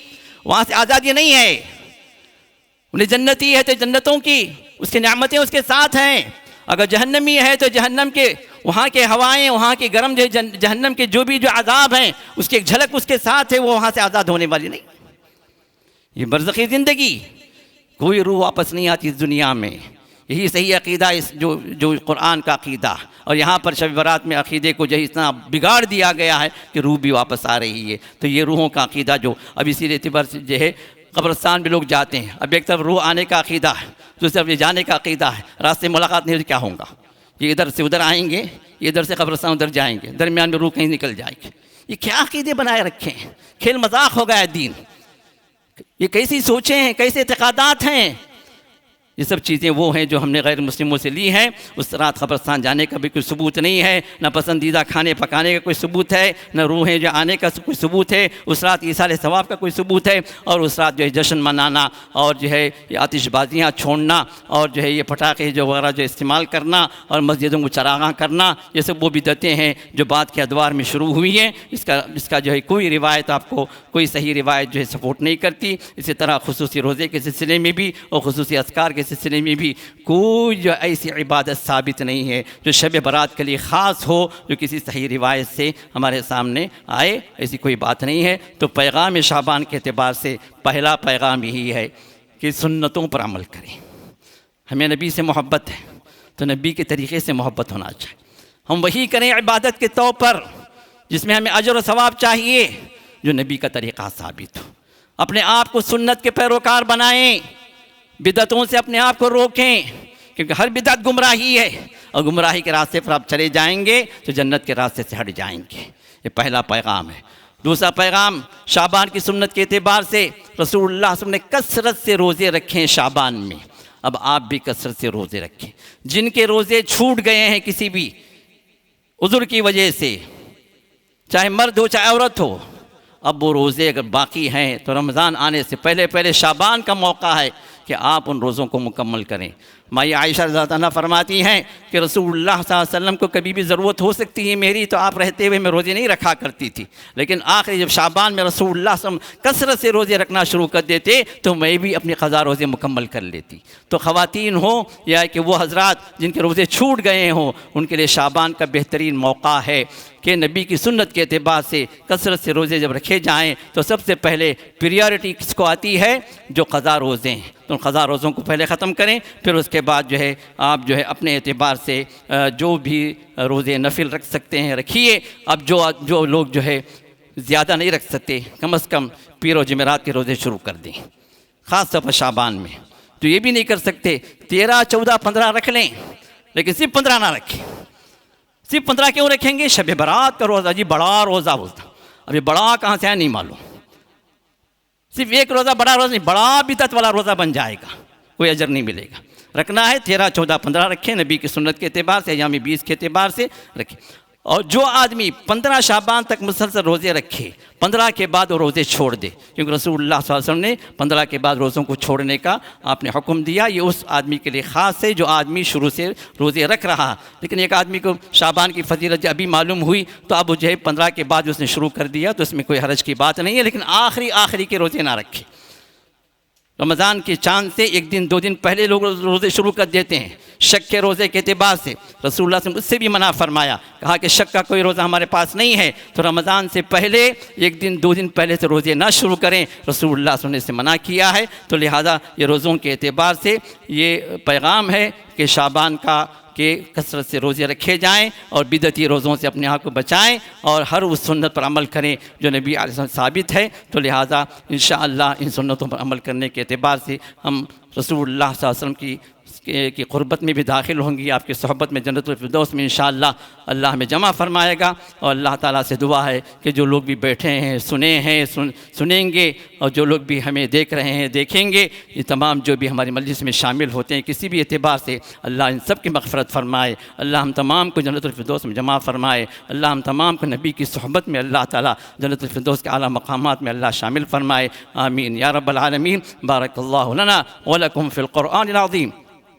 S2: वहाँ से आज़ादी नहीं है। उन्हें जन्नती है तो जन्नतों की उसकी नेमतें उसके साथ हैं, अगर जहन्नमी है तो जहन्नम के वहाँ के हवाएं, वहाँ के गर्म जो जहन्नम के जो भी जो अज़ाब हैं उसकी एक झलक उसके साथ है, वो वहाँ से आज़ाद होने वाली नहीं। ये बरज़ख़ी ज़िंदगी, कोई रूह वापस नहीं आती इस दुनिया में। यही सही अक़ीदा इस जो कुरान का अक़ीदा। और यहाँ पर शब बारात में अक़ीदे को जो इतना बिगाड़ दिया गया है कि रूह भी वापस आ रही है। तो ये रूहों का अक़ीदा जो अब इसी एतबार से जो है कब्रिस्तान में लोग जाते हैं। अब एक तरफ रूह आने का अक़ीदा है, दूसरी तरफ ये जाने का अक़ीदा है। रास्ते मुलाकात नहीं हो तो क्या होगा? ये इधर से उधर आएंगे, ये इधर से कब्रिस्तान उधर जाएंगे, दरमियान में रूह कहीं निकल जाएगी। ये क्या अक़ीदे बनाए रखे हैं? खेल मजाक हो गया है दीन। ये कैसी सोचें हैं, कैसे एतक़ादात हैं? ये सब चीज़ें वो हैं जो हमने गैर मुस्लिमों से ली हैं। उस रात कब्रिस्तान जाने का भी कोई सबूत नहीं है, ना पसंदीदा खाने पकाने का कोई सबूत है, न रूहें जो आने का कोई सबूत है। उस रात ईसाल सवाब का कोई सबूत है। और उस रात जो है जश्न मनाना और जो है ये आतिशबाजियाँ छोड़ना और जो है ये पटाखे जो वगैरह जो इस्तेमाल करना और मस्जिदों को चरागाह करना, ये सब वो बिदअतें हैं जो बाद के अदवार में शुरू हुई हैं। इसका जो है कोई रिवायत आपको, कोई सही रिवायत जो है सपोर्ट नहीं करती। इसी तरह खुसूसी रोज़े के सिलसिले में भी और खुसूसी अस्कार के सिलसिले में भी कोई जो ऐसी इबादत साबित नहीं है जो शब बारात के लिए ख़ास हो, जो किसी सही रिवायत से हमारे सामने आए। ऐसी कोई बात नहीं है। तो पैगाम शाबान के एतबार से पहला पैगाम यही है कि सुन्नतों पर अमल करें। हमें नबी से मोहब्बत है तो नबी के तरीक़े से मोहब्बत होना चाहिए। हम वही करें इबादत के तौर पर जिसमें हमें अजर व सवाब चाहिए, जो नबी का तरीक़ा साबित हो। अपने आप को सुन्नत के पैरोकार बनाएं, बिदअतों से अपने आप को रोकें, क्योंकि हर बिदअत गुमराही है और गुमराही के रास्ते पर आप चले जाएंगे तो जन्नत के रास्ते से हट जाएंगे। ये पहला पैगाम है। दूसरा पैगाम, शाबान की सुन्नत के एतबार से रसूलुल्लाह सल्लल्लाहु अलैहि वसल्लम ने कसरत से रोज़े रखे शाबान में। अब आप भी कसरत से रोज़े रखें। जिनके रोज़े छूट गए हैं किसी भी उज़्र की वजह से, चाहे मर्द हो चाहे औरत हो, अब वो रोज़े अगर बाकी हैं तो रमज़ान आने से पहले पहले शाबान का मौका है कि आप उन रोज़ों को मुकम्मल करें। माई आयशा रज़ियल्लाहु अन्हा फरमाती हैं कि रसूलुल्लाह सल्लल्लाहु अलैहि वसल्लम को कभी भी ज़रूरत हो सकती है मेरी, तो आप रहते हुए मैं रोज़े नहीं रखा करती थी, लेकिन आखिर जब शाबान में रसूलुल्लाह सल्लल्लाहु अलैहि वसल्लम कसरत से रोज़े रखना शुरू कर देते तो मैं भी अपनी क़ज़ा रोज़े मुकम्मल कर लेती। तो ख़वातीन हो या कि वो हज़रात जिनके रोज़े छूट गए हों, उनके लिए शाबान का बेहतरीन मौका है कि नबी की सुन्नत के एतबार से कसरत से रोज़े जब रखे जाएँ तो सबसे पहले प्रियॉरिटी किसको आती है? जो क़ज़ा रोज़े हैं। तो क़ज़ा रोज़ों को पहले ख़त्म करें, फिर उसके बाद जो है आप जो है अपने एतबार से जो भी रोज़े नफिल रख सकते हैं रखिए। अब जो लोग जो है ज़्यादा नहीं रख सकते, कम से कम पीर और जुमेरात के रोज़े शुरू कर दें, ख़ास तौर पर शाबान में। तो ये भी नहीं कर सकते 13, 14, 15 रख लें, लेकिन सिर्फ 15 ना रखें। सिर्फ 15 क्यों रखेंगे? शब बारात का रोज़ा जी बड़ा रोज़ा बोलता, अभी बड़ा कहाँ से है नहीं मालूम। सिर्फ एक रोज़ा बड़ा रोज़ा नहीं, बड़ा बिदअत वाला रोज़ा बन जाएगा, कोई अजर नहीं मिलेगा। रखना है 13, 14, 15 रखें, नबी की सुन्नत के एतबार से, यामी 20 के एतबार से रखें। और जो आदमी 15 शाबान तक मुसलसल रोज़े रखे, 15 के बाद वो रोज़े छोड़ दे, क्योंकि रसूलुल्लाह सल्लल्लाहु अलैहि वसल्लम ने 15 के बाद रोज़ों को छोड़ने का आपने हुक्म दिया। ये उस आदमी के लिए ख़ास है जो आदमी शुरू से रोज़े रख रहा। लेकिन एक आदमी को शाबान की फजीलत अभी मालूम हुई तो अब जो है 15 के बाद उसने शुरू कर दिया, तो इसमें कोई हरज की बात नहीं है। लेकिन आखिरी के रोज़े ना रखे। रमज़ान के चाँद से 1 दिन 2 दिन पहले लोग रोज़े शुरू कर देते हैं, शक के रोज़े के एतबार से। रसूलुल्लाह ने उससे भी मना फरमाया, कहा कि शक का कोई रोज़ा हमारे पास नहीं है, तो रमज़ान से पहले 1 दिन 2 दिन पहले से रोज़े ना शुरू करें। रसूलुल्लाह ने इससे मना किया है। तो लिहाजा ये रोज़ों के एतबार से ये पैगाम है कि शाबान के कसरत से रोज़े रखे जाएं और बिदअती रोज़ों से अपने आप को बचाएं और हर उस सुन्नत पर अमल करें जो नबी अलैहि सल्लम साबित है। तो लिहाजा इंशाअल्लाह इन सुन्नतों पर अमल करने के एतबार से हम रसूलुल्लाह सल्लल्लाहु अलैहि वसल्लम की क़ुर्बत में भी दाखिल होंगी, आपकी सोहबत में जन्नतुल फिरदौस में इंशाअल्लाह अल्लाह हमें जमा फरमाएगा। और अल्लाह ताला से दुआ है कि जो लोग भी बैठे हैं, सुने हैं, सुनेंगे, और जो लोग भी हमें देख रहे हैं, देखेंगे, ये तमाम जो भी हमारी मजलिस में शामिल होते हैं किसी भी एतबार से, अल्लाह इन सब की मग़फ़िरत फ़रमाए। अल्लाह हम तमाम को जन्नतुल फिरदौस में जमा फ़रमाए। अल्लाह हम तमाम को नबी की सोहबत में अल्लाह ताला जन्नतुल फिरदौस के आला मक़ामात में अल्लाह शामिल फ़रमाए। आमीन या रब्बल आलमीन। बारकल्लाहु लना व लकुम फ़िल क़ुरआनिल अज़ीम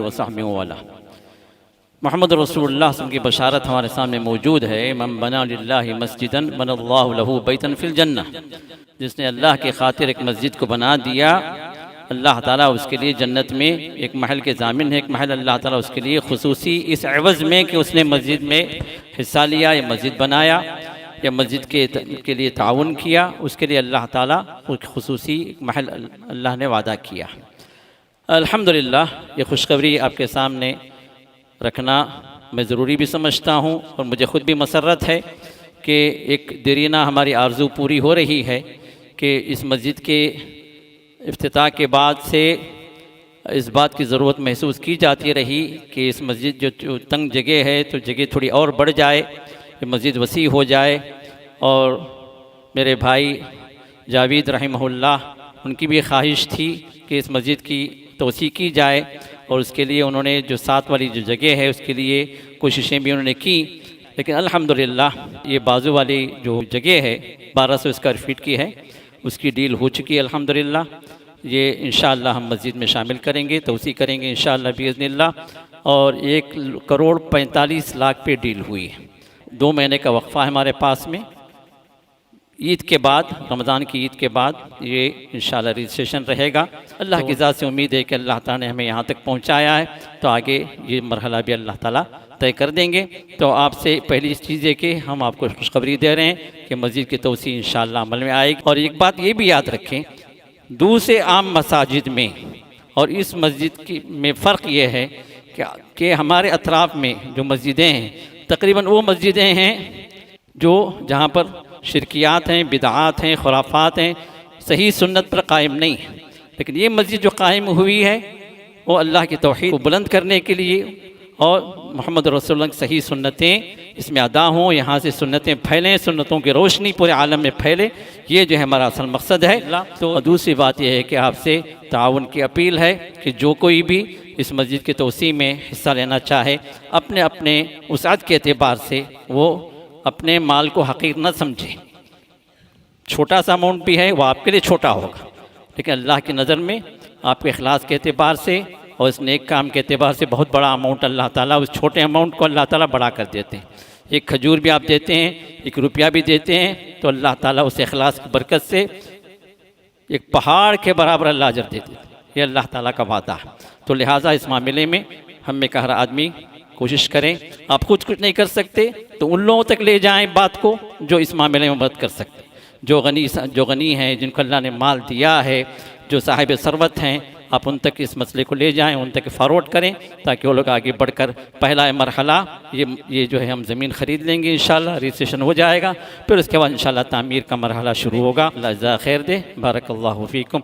S2: वसहबिहि वला। मोहम्मद रसूलुल्लाह सल्लल्लाहु अलैहि वसल्लम की बशारत हमारे सामने मौजूद है। मन बना लिल्लाहि मस्जिदन बनल्लाहु लहू बैतन फिल जन्नह। जिसने अल्लाह की खातिर एक मस्जिद को बना दिया, अल्लाह ताला उसके लिए जन्नत में एक महल के ज़ामिन है। एक महल अल्लाह ताला उसके लिए खुसूसी इस एवज़ में कि उसने मस्जिद में हिस्सा लिया या मस्जिद बनाया या मस्जिद के लिए ताउन किया, उसके लिए अल्लाह ताला खुसूसी एक महल अल्लाह ने वादा किया। अल्हम्दुलिल्लाह, ये खुशखबरी आपके सामने रखना मैं ज़रूरी भी समझता हूँ और मुझे ख़ुद भी मसरत है कि एक देरीना हमारी आरज़ू पूरी हो रही है कि इस मस्जिद के इफ्तिताह के बाद से इस बात की ज़रूरत महसूस की जाती रही कि इस मस्जिद जो तंग जगह है तो जगह थोड़ी और बढ़ जाए, ये मस्जिद वसी हो जाए। और मेरे भाई जावेद रहमहुल्लाह, उनकी भी ख्वाहिश थी कि इस मस्जिद की तोसी की जाए और उसके लिए उन्होंने जो साथ वाली जो जगह है उसके लिए कोशिशें भी उन्होंने की। लेकिन अल्हम्दुलिल्लाह ये बाजू वाली जो जगह है 1200 स्क्वायर फीट की है, उसकी डील हो चुकी है अल्हम्दुलिल्लाह। ये इंशाअल्लाह हम मस्जिद में शामिल करेंगे, तोसी करेंगे इंशाअल्लाह बिइज़्निल्लाह। और 1,45,00,000 पे डील हुई है। 2 महीने का वक्फ़ा है हमारे पास में। ईद के बाद, रमज़ान की ईद के बाद ये इंशाल्लाह रजिस्ट्रेशन रहेगा। अल्लाह की ज़ात से उम्मीद है कि अल्लाह ताला ने हमें यहाँ तक पहुँचाया है, तो आगे ये मरहला भी अल्लाह ताला तय कर देंगे। तो आपसे पहली चीज़ है कि हम आपको खुशखबरी दे रहे हैं कि मस्जिद की तोसी इंशाल्लाह अमल में आएगी। और एक बात ये भी याद रखें, दूसरे आम मसाजिद में और इस मस्जिद की में फ़र्क ये है कि हमारे अतराफ़ में जो मस्जिदें हैं, तकरीबन वो मस्जिदें हैं जो जहाँ पर शिरकियात हैं, बिदआत हैं, खुराफात हैं, सही सुन्नत पर कायम नहीं है। लेकिन ये मस्जिद जो कायम हुई है वो अल्लाह की तौहीद को बुलंद करने के लिए और मोहम्मद रसूलुल्लाह की सही सुन्नतें इसमें अदा हों, यहाँ से सुन्नतें फैलें, सुन्नतों की रोशनी पूरे आलम में फैले, ये जो है हमारा असल मकसद है। तो दूसरी बात यह है कि आपसे ताउन की अपील है कि जो कोई भी इस मस्जिद की तोसी में हिस्सा लेना चाहे, अपने अपने वसाअत के एतबार से वो अपने माल को हक़ीर न समझे। छोटा सा अमाउंट भी है वो आपके लिए छोटा होगा, लेकिन अल्लाह की नज़र में आपके इखलास के एतबार से और इस नेक काम के एतबार से बहुत बड़ा अमाउंट अल्लाह ताला, उस छोटे अमाउंट को अल्लाह ताला बड़ा कर देते हैं। एक खजूर भी आप देते हैं, 1 रुपया भी देते हैं, तो अल्लाह ताला उस इखलास की बरकत से एक पहाड़ के बराबर अल्लाह अजर देते हैं। ये अल्लाह ताला का वादा है। तो लिहाजा इस मामले में हम में का हर आदमी कोशिश करें। आप खुद कुछ नहीं कर सकते तो उन लोगों तक ले जाएं बात को जो इस मामले में मदद कर सकते, जो गनी हैं, जिनको अल्लाह ने माल दिया है, जो साहिब सरवत हैं, आप उन तक इस मसले को ले जाएं, उन तक फॉरवर्ड करें, ताकि वो लोग आगे बढ़कर पहला मरहला ये जो है हम ज़मीन ख़रीद लेंगे, इंशाल्लाह रजिस्ट्रेशन हो जाएगा, फिर उसके बाद इंशाल्लाह तामीर का मरहला शुरू होगा। अल्लाह जज़ा खैर दे। बारकल्लाहु फ़ीकुम।